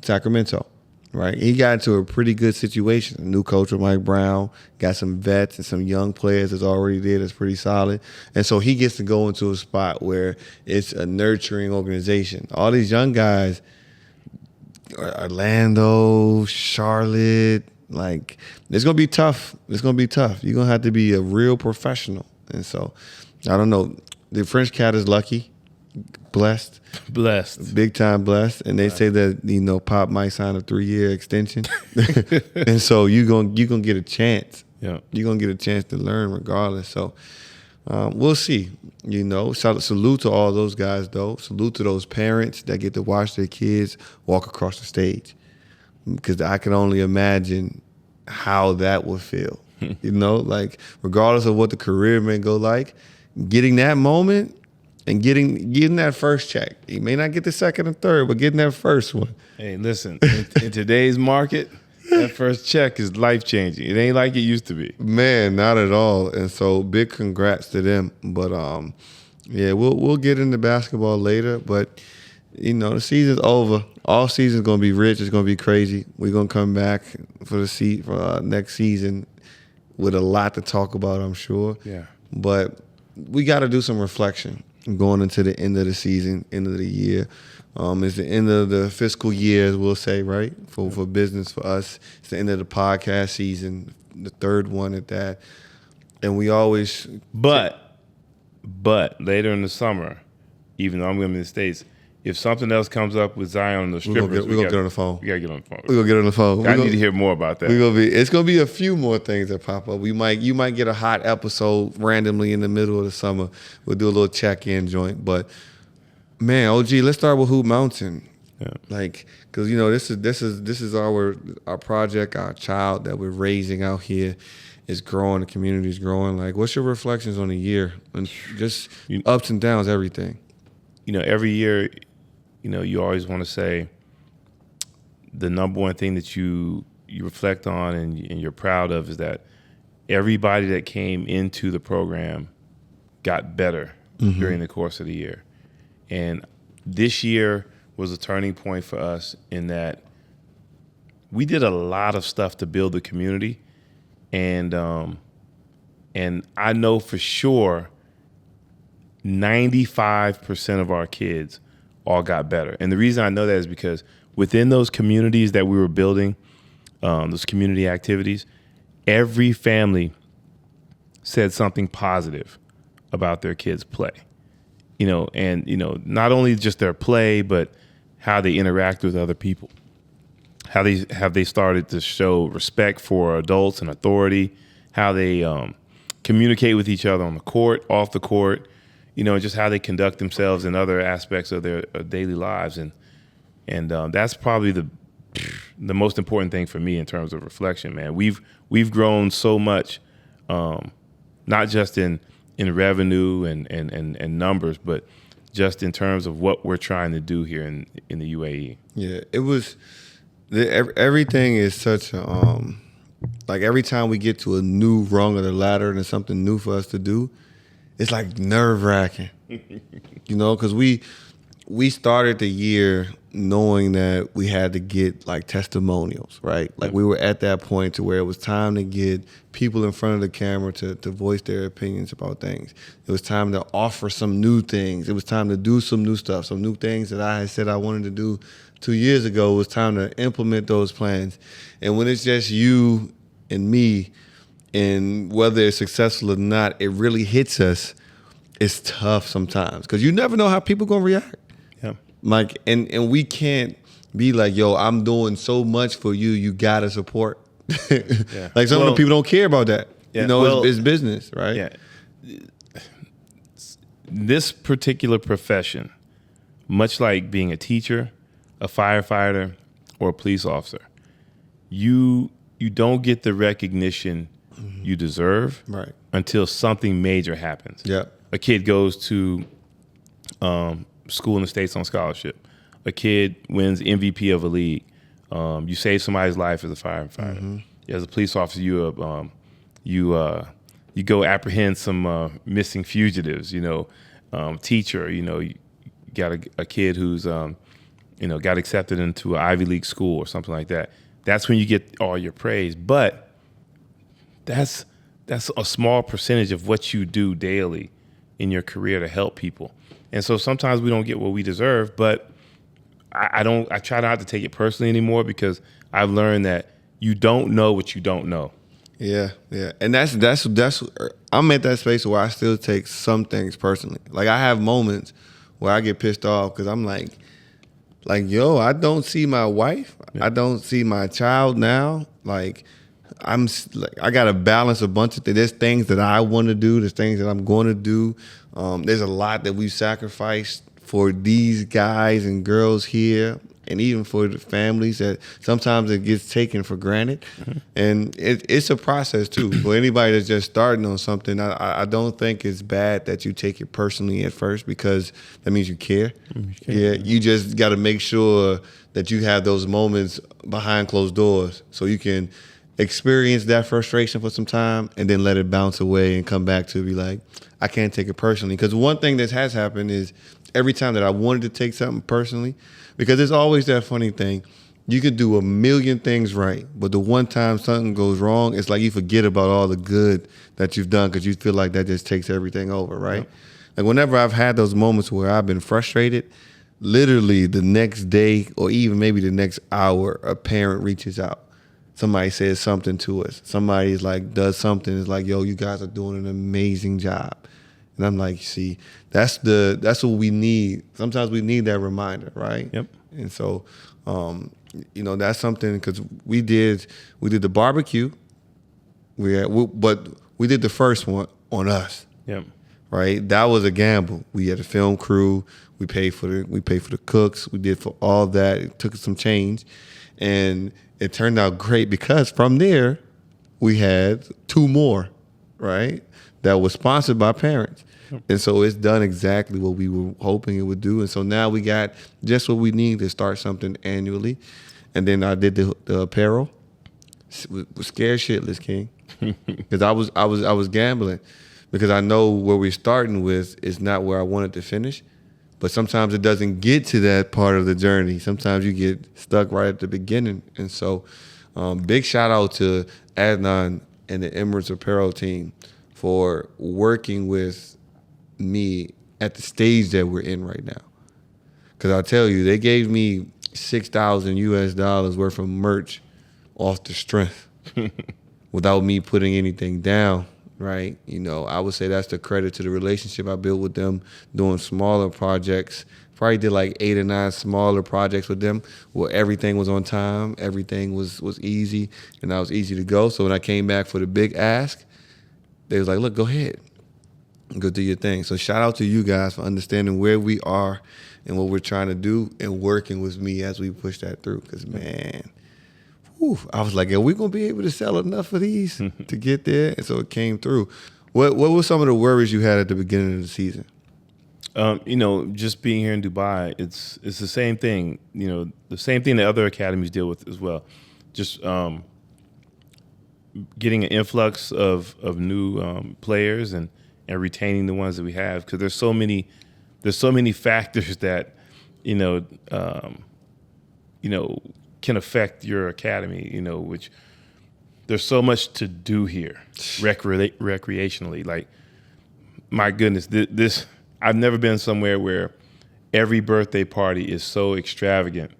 S2: Sacramento, right? He got into a pretty good situation. A new coach with Mike Brown, got some vets and some young players that's already there that's pretty solid. And so he gets to go into a spot where it's a nurturing organization. All these young guys, Orlando, Charlotte, like it's going to be tough. It's going to be tough. You're going to have to be a real professional. And so, I don't know. The French cat is lucky, blessed, big time blessed, and they say that Pop might sign a 3-year extension, and so you gonna get a chance.
S3: Yeah,
S2: you're gonna get a chance to learn regardless. So we'll see. Salute to all those guys though. Salute to those parents that get to watch their kids walk across the stage, because I can only imagine how that would feel. Like regardless of what the career may go like. Getting that moment and getting that first check. You may not get the second and third, but getting that first one.
S3: Hey, listen, in today's market, that first check is life-changing. It ain't like it used to be.
S2: Man, not at all. And so big congrats to them. But we'll get into basketball later. But the season's over. All season's gonna be rich. It's gonna be crazy. We're gonna come back for next season with a lot to talk about, I'm sure.
S3: Yeah.
S2: But we got to do some reflection going into the end of the season, end of the year. It's the end of the fiscal year, as we'll say, right? For business, for us. It's the end of the podcast season, the third one at that. And we always...
S3: But later in the summer, even though I'm going to be in the States, if something else comes up with Zion and the strippers,
S2: we're gonna get on the phone.
S3: We gotta get on the phone.
S2: We're gonna get on the phone.
S3: I need to hear more about that.
S2: It's gonna be a few more things that pop up. You might get a hot episode randomly in the middle of the summer. We'll do a little check-in joint. But man, OG, let's start with Hoop Mountain.
S3: Yeah.
S2: Like, because this is our project, our child that we're raising out here. Is growing, the community is growing. Like, what's your reflections on the year and just ups and downs, everything?
S3: Every year, you always want to say the number one thing that you reflect on and you're proud of is that everybody that came into the program got better during the course of the year. And this year was a turning point for us in that we did a lot of stuff to build the community. And I know for sure 95% of our kids all got better. And the reason I know that is because within those communities that we were building, those community activities, every family said something positive about their kids' play. Not only just their play, but how they interact with other people. How they started to show respect for adults and authority, how they communicate with each other on the court, off the court, just how they conduct themselves in other aspects of their daily lives. And that's probably the most important thing for me in terms of reflection, man. We've grown so much, not just in revenue and numbers, but just in terms of what we're trying to do here in the UAE.
S2: Yeah, it was everything is such a like every time we get to a new rung of the ladder and there's something new for us to do, it's like nerve-wracking, because we started the year knowing that we had to get like testimonials, right? Like we were at that point to where it was time to get people in front of the camera to voice their opinions about things. It was time to offer some new things. It was time to do some new stuff, some new things that I had said I wanted to do 2 years ago. It was time to implement those plans. And when it's just you and me, and whether it's successful or not, it really hits us it's tough sometimes because you never know how people gonna react.
S3: Yeah.
S2: Like, and we can't be like, yo, I'm doing so much for you, you gotta support.
S3: Yeah.
S2: Like some of the people don't care about that.
S3: Yeah,
S2: You know,
S3: well,
S2: it's business, right?
S3: Yeah. This particular profession, much like being a teacher, a firefighter, or a police officer, you don't get the recognition you deserve
S2: Right.
S3: until something major happens.
S2: Yeah.
S3: A kid goes to school in the States on scholarship. A kid wins MVP of a league. You save somebody's life as a firefighter. As a police officer, you go apprehend some missing fugitives. Teacher, you got a kid who's got accepted into an Ivy League school or something like that. That's when you get all your praise. But that's a small percentage of what you do daily in your career to help people. And so sometimes we don't get what we deserve, but I try not to take it personally anymore because I've learned that you don't know what you don't know.
S2: Yeah, yeah, and that's I'm at that space where I still take some things personally. Like I have moments where I get pissed off because I'm like, yo, I don't see my wife, I don't see my child now. Like I got to balance a bunch of things. There's things that I want to do. There's things that I'm going to do. There's a lot that we've sacrificed for these guys and girls here, and even for the families that sometimes it gets taken for granted. And it's a process too. For anybody that's just starting on something, I don't think it's bad that you take it personally at first because that means you care. Yeah, you just got to make sure that you have those moments behind closed doors so you can experience that frustration for some time and then let it bounce away and come back to be like, I can't take it personally. Because one thing that has happened is every time that I wanted to take something personally, because there's always that funny thing, you could do a million things right, but the one time something goes wrong, it's like you forget about all the good that you've done because you feel like that just takes everything over, right? Yep. Like whenever I've had those moments where I've been frustrated, literally the next day or even maybe the next hour, a parent reaches out. Somebody says something to us. Somebody's like does something. It's like, yo, you guys are doing an amazing job. And I'm like, see, that's what we need. Sometimes we need that reminder, right?
S3: Yep.
S2: And so, that's something because we did the barbecue. But we did the first one on us.
S3: Yep.
S2: Right. That was a gamble. We had a film crew. We paid for the cooks. We did for all that. It took some change, and it turned out great because from there we had 2 more, right? That was sponsored by parents. And so it's done exactly what we were hoping it would do. And so now we got just what we need to start something annually. And then I did the apparel. Was scared shitless, King. Because I was gambling. Because I know where we're starting with is not where I wanted to finish. But sometimes it doesn't get to that part of the journey. Sometimes you get stuck right at the beginning. And so big shout out to Adnan and the Emirates apparel team for working with me at the stage that we're in right now. Because I'll tell you, they gave me $6,000 worth of merch off the strength without me putting anything down, right? I would say that's the credit to the relationship I built with them doing smaller projects. Probably did like 8 or 9 smaller projects with them where everything was on time, everything was easy, and I was easy to go. So when I came back for the big ask, they was like, look, go ahead. Go do your thing. So shout out to you guys for understanding where we are and what we're trying to do and working with me as we push that through. Because, man, I was like, are we going to be able to sell enough of these to get there? And so it came through. What were some of the worries you had at the beginning of the season?
S3: Just being here in Dubai, it's the same thing. The same thing that other academies deal with as well. Just getting an influx of new players and retaining the ones that we have, because there's so many factors that can affect your academy. Which there's so much to do here recreationally. Like, my goodness, this I've never been somewhere where every birthday party is so extravagant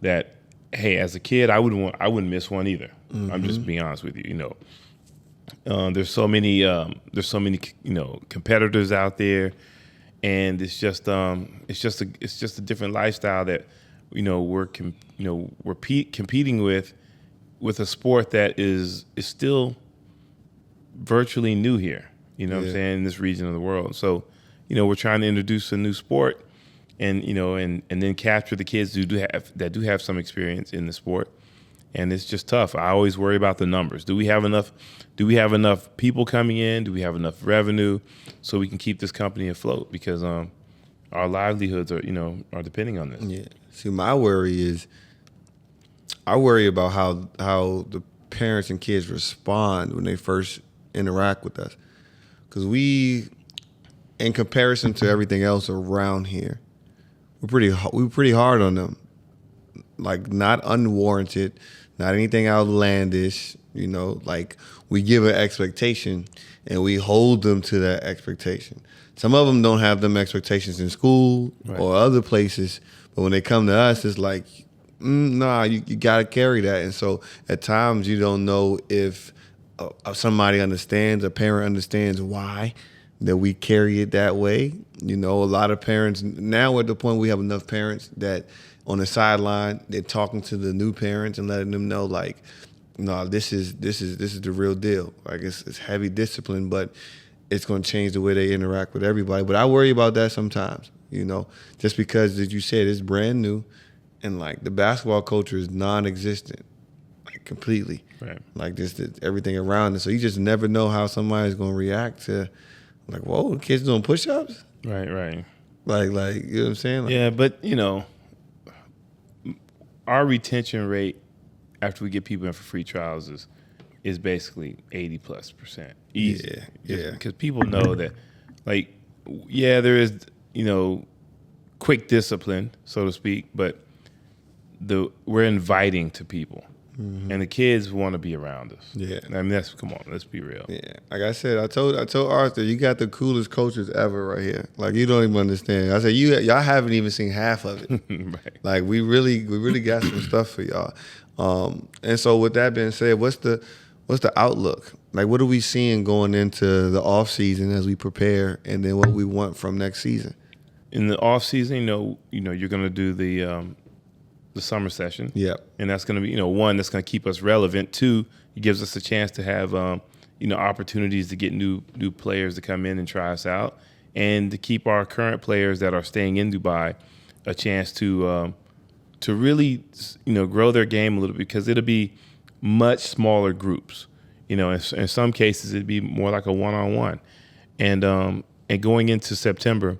S3: that, hey, as a kid I wouldn't miss one either. I'm just being honest with you. There's so many competitors out there, and it's just a different lifestyle that we're competing with a sport that is still virtually new here. You know what I'm saying, in this region of the world. So, we're trying to introduce a new sport, and then capture the kids who do have some experience in the sport. And it's just tough. I always worry about the numbers. Do we have enough people coming in? Do we have enough revenue so we can keep this company afloat? Because our livelihoods are depending on this.
S2: Yeah. See, my worry is, I worry about how the parents and kids respond when they first interact with us. Because we, in comparison to everything else around here, we're pretty hard on them. Like, not unwarranted, not anything outlandish, like we give an expectation and we hold them to that expectation. Some of them don't have them expectations in school or other places, but when they come to us, it's like, nah, you got to carry that. And so at times you don't know if somebody understands, a parent understands why that we carry it that way. A lot of parents, now we're at the point we have enough parents that on the sideline, they're talking to the new parents and letting them know, like, no, this is the real deal. Like, it's heavy discipline, but it's going to change the way they interact with everybody. But I worry about that sometimes, just because, as you said, it's brand new, and like the basketball culture is non-existent, like completely.
S3: Right. Like
S2: just everything around it. So you just never know how somebody's going to react to, like, whoa, the kids doing push-ups?
S3: Right.
S2: Like, you know what I'm saying? Like,
S3: yeah, but our retention rate after we get people in for free trials is basically 80+%. Easy.
S2: Yeah.
S3: Because people know that, like, there is, quick discipline, so to speak, but we're inviting to people. Mm-hmm. And the kids want to be around us.
S2: Yeah.
S3: I mean, come on, let's be real.
S2: Yeah. Like I said, I told Arthur, you got the coolest coaches ever right here. Like, you don't even understand. I said, y'all haven't even seen half of it.
S3: Right.
S2: Like, we really got some stuff for y'all. And so with that being said, what's the outlook? Like, what are we seeing going into the off season as we prepare, and then what we want from next season?
S3: In the off season, you're going to do the summer session.
S2: Yeah.
S3: And that's going to be, one, that's going to keep us relevant. Two, it gives us a chance to have, opportunities to get new players to come in and try us out, and to keep our current players that are staying in Dubai a chance to really, grow their game a little bit, because it'll be much smaller groups. In some cases, it'd be more like a one-on-one. And going into September,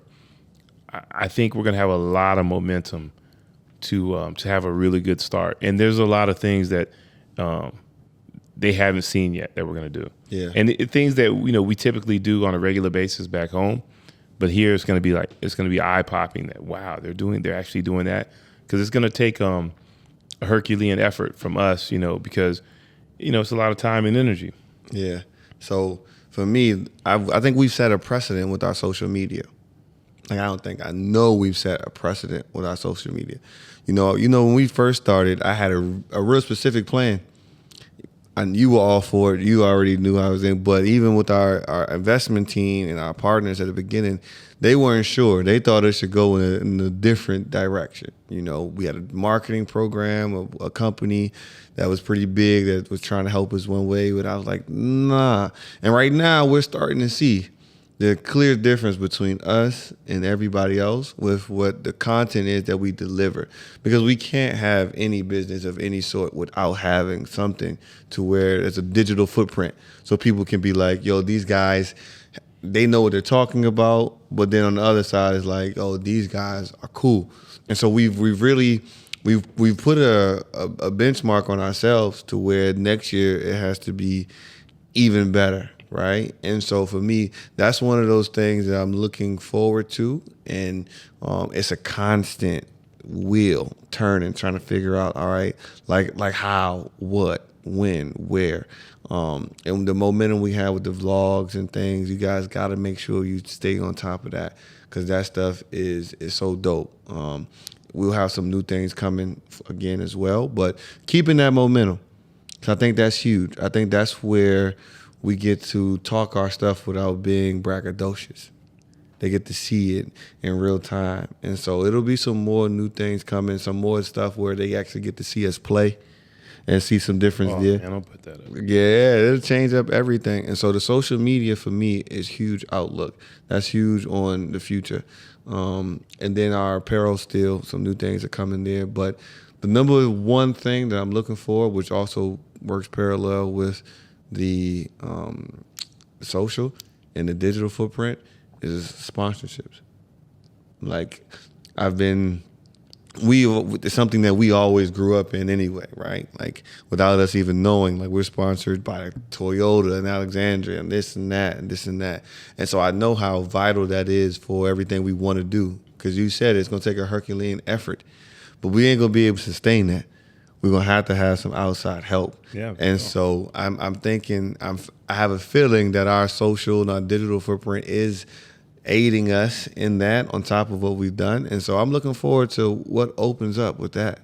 S3: I think we're going to have a lot of momentum to have a really good start. And there's a lot of things that they haven't seen yet that we're going to do.
S2: Yeah.
S3: And things that we typically do on a regular basis back home, but here it's going to be eye-popping that, wow, they're actually doing that, because it's going to take a Herculean effort from us, because it's a lot of time and energy.
S2: Yeah. So for me, I think we've set a precedent with our social media. Like, I know we've set a precedent with our social media. When we first started, I had a real specific plan. And you were all for it. You already knew I was in. But even with our investment team and our partners at the beginning, they weren't sure. They thought it should go in a different direction. We had a marketing program, a company that was pretty big that was trying to help us one way. But I was like, nah. And right now, we're starting to see the clear difference between us and everybody else with what the content is that we deliver. Because we can't have any business of any sort without having something to where it's a digital footprint. So people can be like, yo, these guys, they know what they're talking about. But then on the other side, it's like, oh, these guys are cool. And so we've put a benchmark on ourselves to where next year it has to be even better. Right. And so for me, that's one of those things that I'm looking forward to. And it's a constant wheel turning, trying to figure out, all right, like how, what, when, where. And the momentum we have with the vlogs and things, you guys got to make sure you stay on top of that, because that stuff is so dope. We'll have some new things coming again as well, but keeping that momentum, because I think that's huge. I think that's where we get to talk our stuff without being braggadocious. They get to see it in real time. And so it'll be some more new things coming, some more stuff where they actually get to see us play and see some difference there.
S3: Man, don't put that up.
S2: Yeah, it'll change up everything. And so the social media for me is huge outlook. That's huge on the future. And then our apparel still, some new things are coming there. But the number one thing that I'm looking for, which also works parallel with the social and the digital footprint, is sponsorships. Like it's something that we always grew up in anyway, right? Like without us even knowing, like we're sponsored by Toyota and Alexandria and this and that and this and that. And so I know how vital that is for everything we want to do. Because you said it's going to take a Herculean effort, but we ain't going to be able to sustain that. We're going to have some outside help.
S3: Yeah.
S2: And so I'm thinking, I have a feeling that our social and our digital footprint is aiding us in that on top of what we've done. And so I'm looking forward to what opens up with that,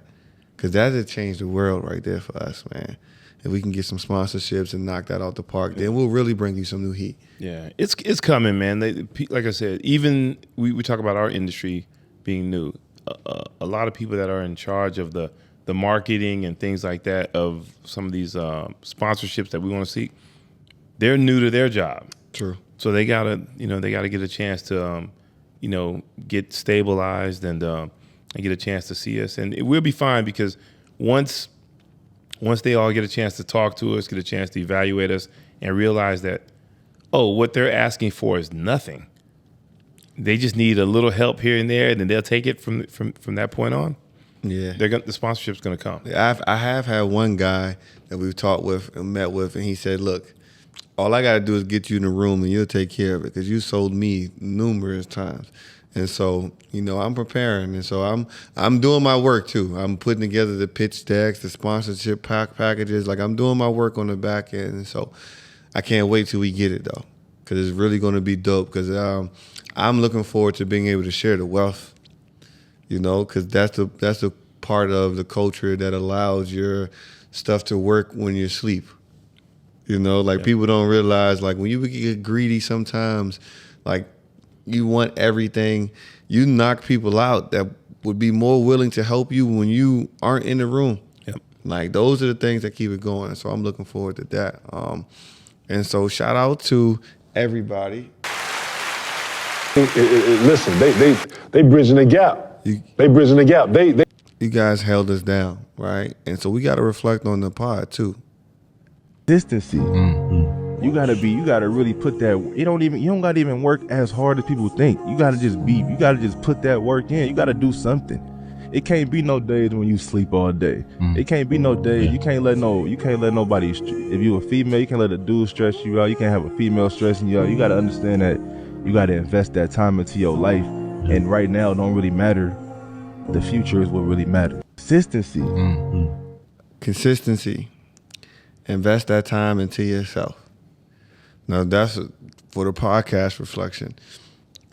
S2: because that'll change the world right there for us, man. If we can get some sponsorships and knock that out the park, then we'll really bring you some new heat.
S3: Yeah, it's coming, man. Like I said, even we talk about our industry being new. A lot of people that are in charge of the marketing and things like that of some of these sponsorships that we want to see, they're new to their job.
S2: True.
S3: So they gotta get a chance to, get stabilized and get a chance to see us, and we'll be fine, because once they all get a chance to talk to us, get a chance to evaluate us, and realize that, what they're asking for is nothing. They just need a little help here and there, and then they'll take it from that point on.
S2: Yeah,
S3: the sponsorship's gonna come.
S2: I have had one guy that we've talked with and met with, and he said, "Look, all I got to do is get you in the room and you'll take care of it, because you sold me numerous times." And so, I'm preparing. And so I'm doing my work too. I'm putting together the pitch decks, the sponsorship packages. Like, I'm doing my work on the back end. And so I can't wait till we get it, though, because it's really going to be dope, because I'm looking forward to being able to share the wealth, because that's the part of the culture that allows your stuff to work when you sleep. People don't realize, like, when you get greedy sometimes, like, you want everything, you knock people out that would be more willing to help you when you aren't in the room.
S3: Yep.
S2: Like, those are the things that keep it going. So I'm looking forward to that. And so shout out to everybody.
S4: Listen, they bridging the gap. They bridging the gap.
S2: You guys held us down, right? And so we got to reflect on the pod too.
S8: Consistency. You gotta really put that. You don't gotta even work as hard as people think. You gotta just put that work in. You gotta do something. It can't be no days when you sleep all day. It can't be no days. You can't let nobody. If you a female, you can't let a dude stress you out. You can't have a female stressing you out. You gotta understand that you gotta invest that time into your life. And right now, it don't really matter. The future is what really matters.
S2: Consistency. Invest that time into yourself. Now, that's for the podcast reflection.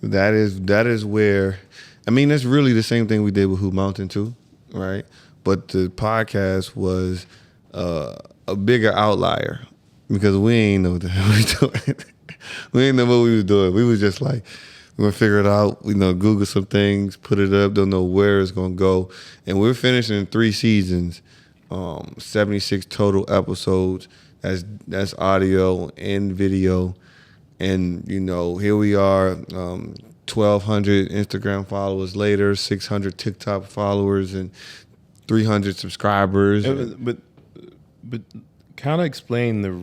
S2: That is where, that's really the same thing we did with Who Mountain too, right? But the podcast was a bigger outlier, because we ain't know what the hell we doing. We ain't know what we was doing. We was just like, we're gonna figure it out. Google some things, put it up, don't know where it's gonna go. And we're finishing 3 seasons, 76 total episodes. That's audio and video. And, here we are, 1,200 Instagram followers later, 600 TikTok followers, and 300 subscribers.
S3: But kind of explain the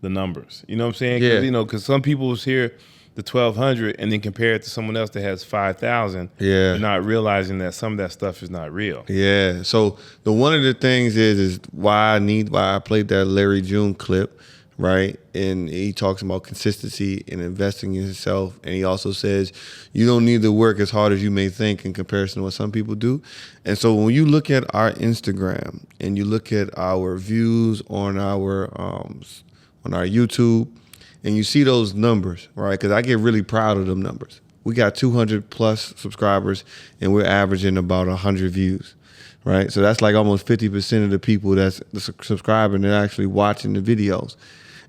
S3: numbers. You know what I'm saying?
S2: Yeah.
S3: Because some people was here the 1,200 and then compare it to someone else that has 5,000.
S2: Yeah.
S3: Not realizing that some of that stuff is not real.
S2: Yeah. So one of the things is why I played that Larry June clip, right? And he talks about consistency and investing in yourself. And he also says you don't need to work as hard as you may think in comparison to what some people do. And so when you look at our Instagram and you look at our views on our YouTube, and you see those numbers, right? Because I get really proud of them numbers. we got 200 plus subscribers, and we're averaging about 100 views, right? So that's like almost 50% of the people that's subscribing, they're actually watching the videos.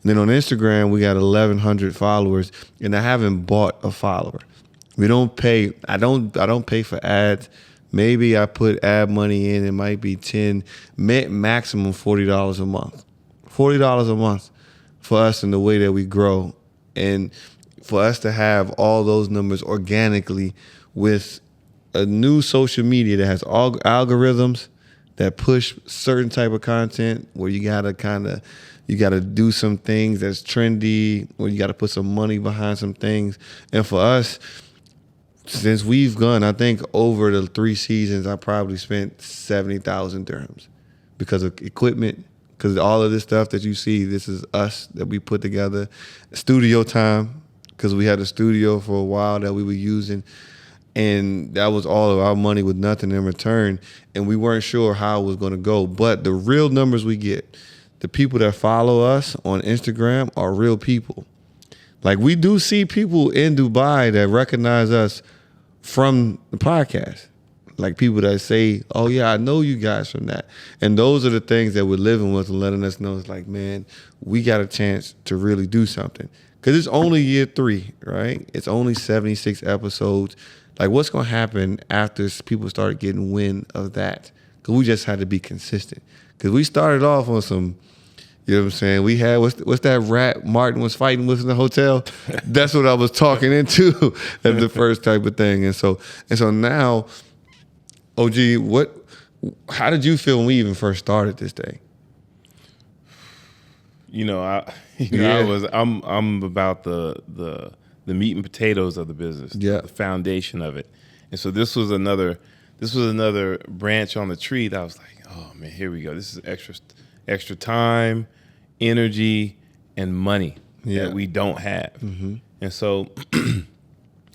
S2: And then on Instagram, we got 1,100 followers, and I haven't bought a follower. We don't pay. I don't pay for ads. Maybe I put ad money in. It might be maximum $40 a month. $40 a month for us in the way that we grow, and for us to have all those numbers organically with a new social media that has all algorithms that push certain type of content where you gotta do some things that's trendy, or you gotta put some money behind some things. And for us, since we've gone, I think over the 3 seasons, I probably spent 70,000 dirhams because of equipment, because all of this stuff that you see, this is us that we put together. Studio time, because we had a studio for a while that we were using, and that was all of our money with nothing in return, and we weren't sure how it was going to go. But the real numbers we get, the people that follow us on Instagram are real people. Like, we do see people in Dubai that recognize us from the podcast. Like, people that say, oh yeah, I know you guys from that. And those are the things that we're living with and letting us know, it's like, man, we got a chance to really do something. Because it's only year 3, right? It's only 76 episodes. Like, what's going to happen after people start getting wind of that? Because we just had to be consistent. Because we started off on some, you know what I'm saying? We had, what's that rat Martin was fighting with in the hotel? That's what I was talking into at the first type of thing. And so now, OG, how did you feel when we even first started this thing?
S3: I'm about the meat and potatoes of the business, the foundation of it. And so this was another branch on the tree that I was like, oh man, here we go. This is extra time, energy, and money that we don't have. Mm-hmm. And so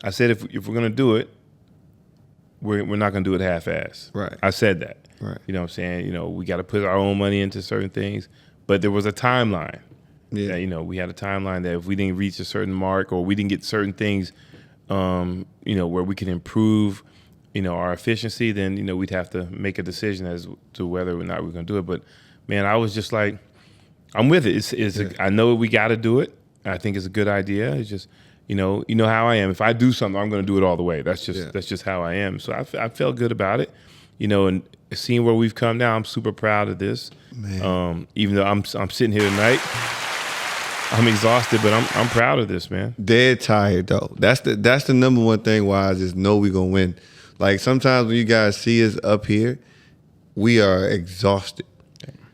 S3: I said, if we're gonna do it, we're not gonna do it half-ass.
S2: Right.
S3: I said that.
S2: Right.
S3: You know what I'm saying? We got to put our own money into certain things, but there was a timeline. Yeah. That, we had a timeline that if we didn't reach a certain mark or we didn't get certain things, where we can improve, our efficiency, then, we'd have to make a decision as to whether or not we're going to do it. But man, I was just like, I'm with it. I know we got to do it. I think it's a good idea. It's just, you know how I am. If I do something, I'm going to do it all the way. That's just how I am. So I felt good about it, and seeing where we've come now, I'm super proud of this. Man. Even though I'm sitting here tonight, I'm exhausted, but I'm proud of this, man.
S2: Dead tired though. That's the number one thing why I just know we're gonna win. Like, sometimes when you guys see us up here, we are exhausted.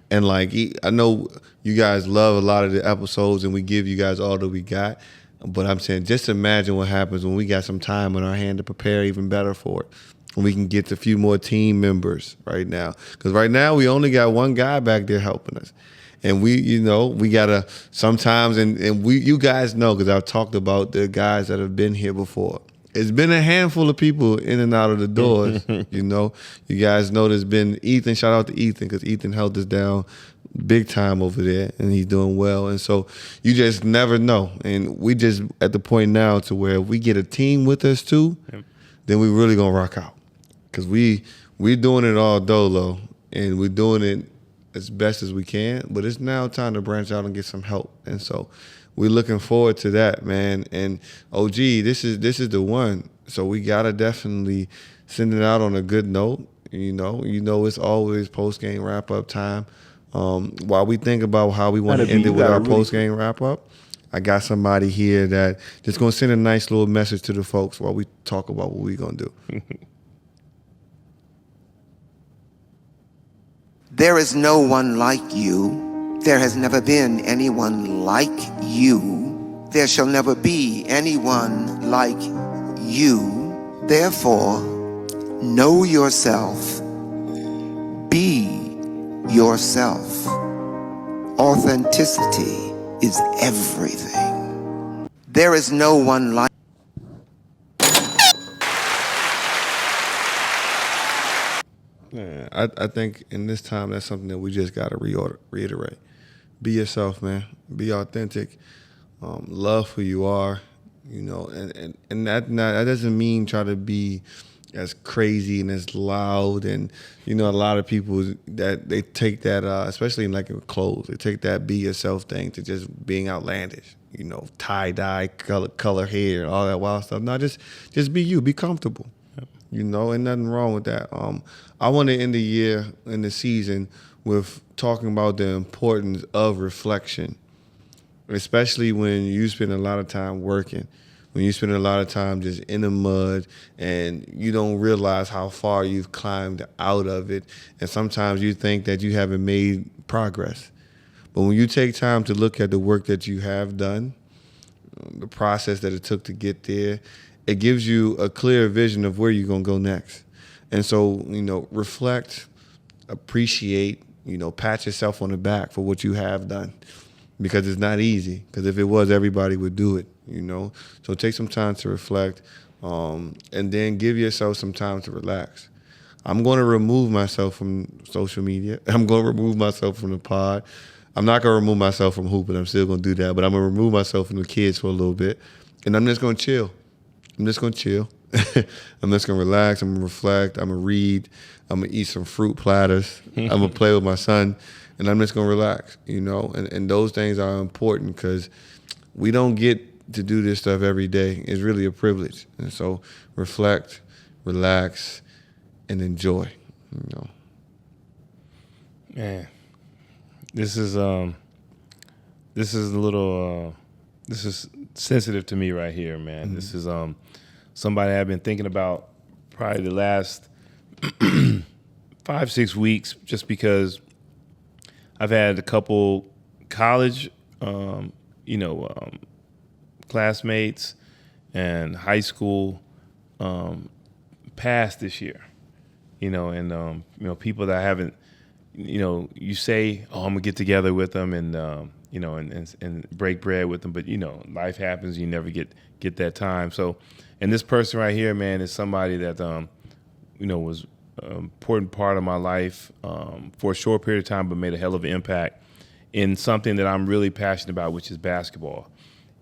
S2: And like, I know you guys love a lot of the episodes and we give you guys all that we got. But I'm saying, just imagine what happens when we got some time on our hand to prepare even better for it. When we can get a few more team members right now. Because right now we only got one guy back there helping us. And we gotta sometimes, and you guys know, because I've talked about the guys that have been here before. It's been a handful of people in and out of the doors. You guys know there's been Ethan. Shout out to Ethan, because Ethan held us down big time over there, and he's doing well. And so you just never know. And we just at the point now to where if we get a team with us too, then we really gonna rock out. Because we doing it all dolo, and we're doing it as best as we can. But it's now time to branch out and get some help. And so we're looking forward to that, man. And OG, this is the one. So we gotta definitely send it out on a good note. It's always post game wrap up time. While we think about how we want to end it with our post game wrap up, I got somebody here that just gonna send a nice little message to the folks while we talk about what we gonna do.
S9: There is no one like you. There has never been anyone like you. There shall never be anyone like you. Therefore, know yourself. Be yourself. Authenticity is everything. There is no one like
S2: Yeah, I think in this time, that's something that we just got to reiterate. Be yourself, man. Be authentic. Love who you are. you know, and that doesn't mean try to be as crazy and as loud. And, you know, a lot of people that they take that, especially in like clothes, they take that be yourself thing to just being outlandish, you know, tie-dye, color hair, all that wild stuff. No, just be you, be comfortable, you know, and nothing wrong with that. I want to end the year and the season with talking about the importance of reflection, especially when you spend a lot of time working, when you spend a lot of time just in the mud and you don't realize how far you've climbed out of it. And sometimes you think that you haven't made progress. But when you take time to look at the work that you have done, the process that it took to get there, it gives you a clear vision of where you're going to go next. And so, you know, reflect, appreciate, you know, pat yourself on the back for what you have done, because it's not easy. Because if it was, everybody would do it, you know. So take some time to reflect, and then give yourself some time to relax. I'm going to remove myself from social media. I'm going to remove myself from the pod. I'm not going to remove myself from hooping. I'm still going to do that, but I'm going to remove myself from the kids for a little bit, and I'm just going to chill. I'm just going to chill. I'm just going to relax. I'm going to reflect. I'm going to read. I'm going to eat some fruit platters. I'm going to play with my son, and I'm just going to relax, you know. And those things are important because we don't get to do this stuff every day. It's really a privilege. And so reflect, relax, and enjoy, you know.
S3: Man, this is a little this is sensitive to me right here, man. Mm-hmm. This is somebody I've been thinking about probably the last 5-6 weeks, just because I've had a couple college classmates and high school pass this year, you know, and people that I haven't, you know, you say, oh, I'm gonna get together with them and and break bread with them, but you know, life happens, you never get that time. So, and this person right here, man, is somebody that was an important part of my life for a short period of time, but made a hell of an impact in something that I'm really passionate about, which is basketball.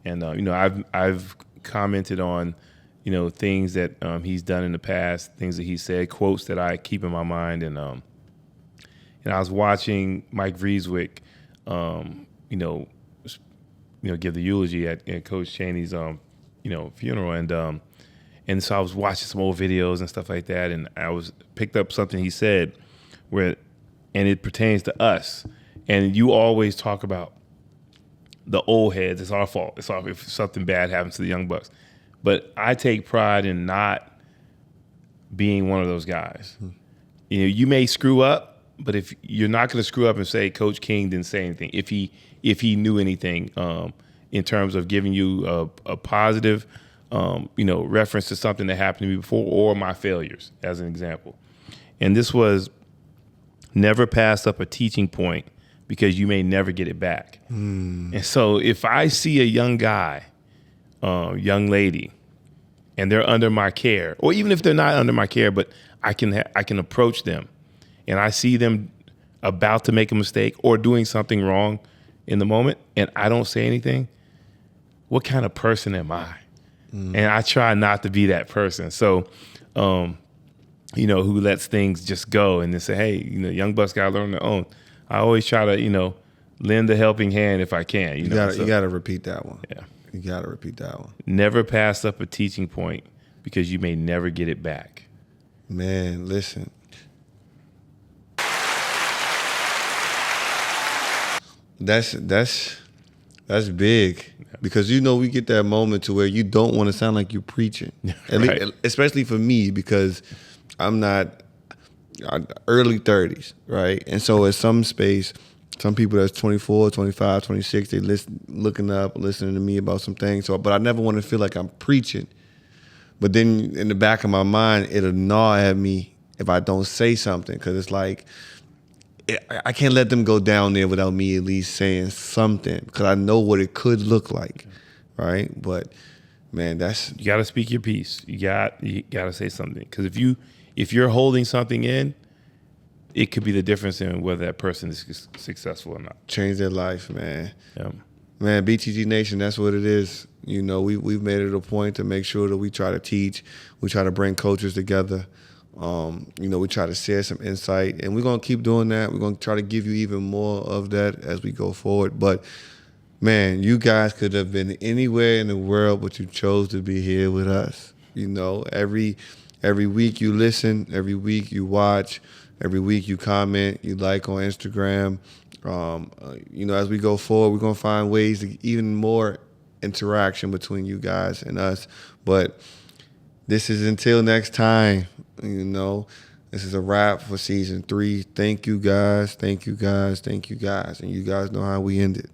S3: And I've commented on things that he's done in the past, things that he said, quotes that I keep in my mind. And I was watching Mike Vrieswick, give the eulogy at Coach Chaney's funeral, and so I was watching some old videos and stuff like that, and I picked up something he said and it pertains to us. And you always talk about the old heads. It's our fault. It's our, if something bad happens to the young bucks. But I take pride in not being one of those guys. You may screw up, but if you're not going to screw up and say Coach King didn't say anything, if he knew anything in terms of giving you a positive reference to something that happened to me before, or my failures, as an example. And this was never pass up a teaching point, because you may never get it back. And so if I see a young guy, young lady, and they're under my care, or even if they're not under my care, but I can approach them, and I see them about to make a mistake or doing something wrong in the moment, and I don't say anything, what kind of person am I? And I try not to be that person. So, who lets things just go and then say, hey, young bucks gotta learn their own. I always try to, lend a helping hand if I can. You
S2: gotta repeat that one.
S3: Yeah.
S2: You gotta repeat that one.
S3: Never pass up a teaching point, because you may never get it back.
S2: Man, listen. That's big, because we get that moment to where you don't want to sound like you're preaching.
S3: Right.
S2: Especially for me, because I'm not early 30s, right? And so at some space, some people that's 24, 25, 26, they looking up, listening to me about some things. So, but I never want to feel like I'm preaching. But then in the back of my mind, it'll gnaw at me if I don't say something, because it's like, I can't let them go down there without me at least saying something, because I know what it could look like, right? But man, you
S3: got to speak your piece. You got to say something, because if you're holding something in, it could be the difference in whether that person is successful or not.
S2: Change their life, man.
S3: Yeah.
S2: Man, BTG Nation, that's what it is. You know, we've made it a point to make sure that we try to teach, we try to bring coaches together. You know, we try to share some insight, and we're going to keep doing that. We're going to try to give you even more of that as we go forward. But, man, you guys could have been anywhere in the world, but you chose to be here with us. You know, every week you listen, every week you watch, every week you comment, you like on Instagram. You know, as we go forward, we're going to find ways to even more interaction between you guys and us. But this is until next time, you know. This is a wrap for season 3. Thank you guys. Thank you guys. Thank you guys. And you guys know how we end it.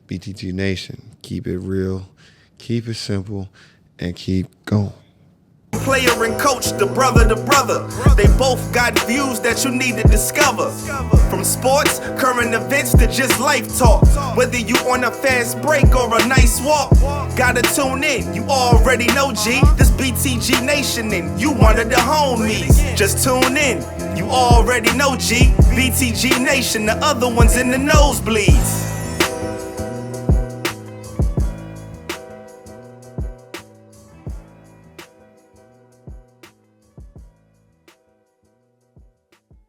S2: BTG Nation, keep it real, keep it simple, and keep going.
S1: Player and coach, the brother to brother. They both got views that you need to discover. From sports, current events to just life talk. Whether you on a fast break or a nice walk, gotta tune in, you already know G. This BTG Nation and you one of the homies. Just tune in, you already know G. BTG Nation, the other ones in the nosebleeds.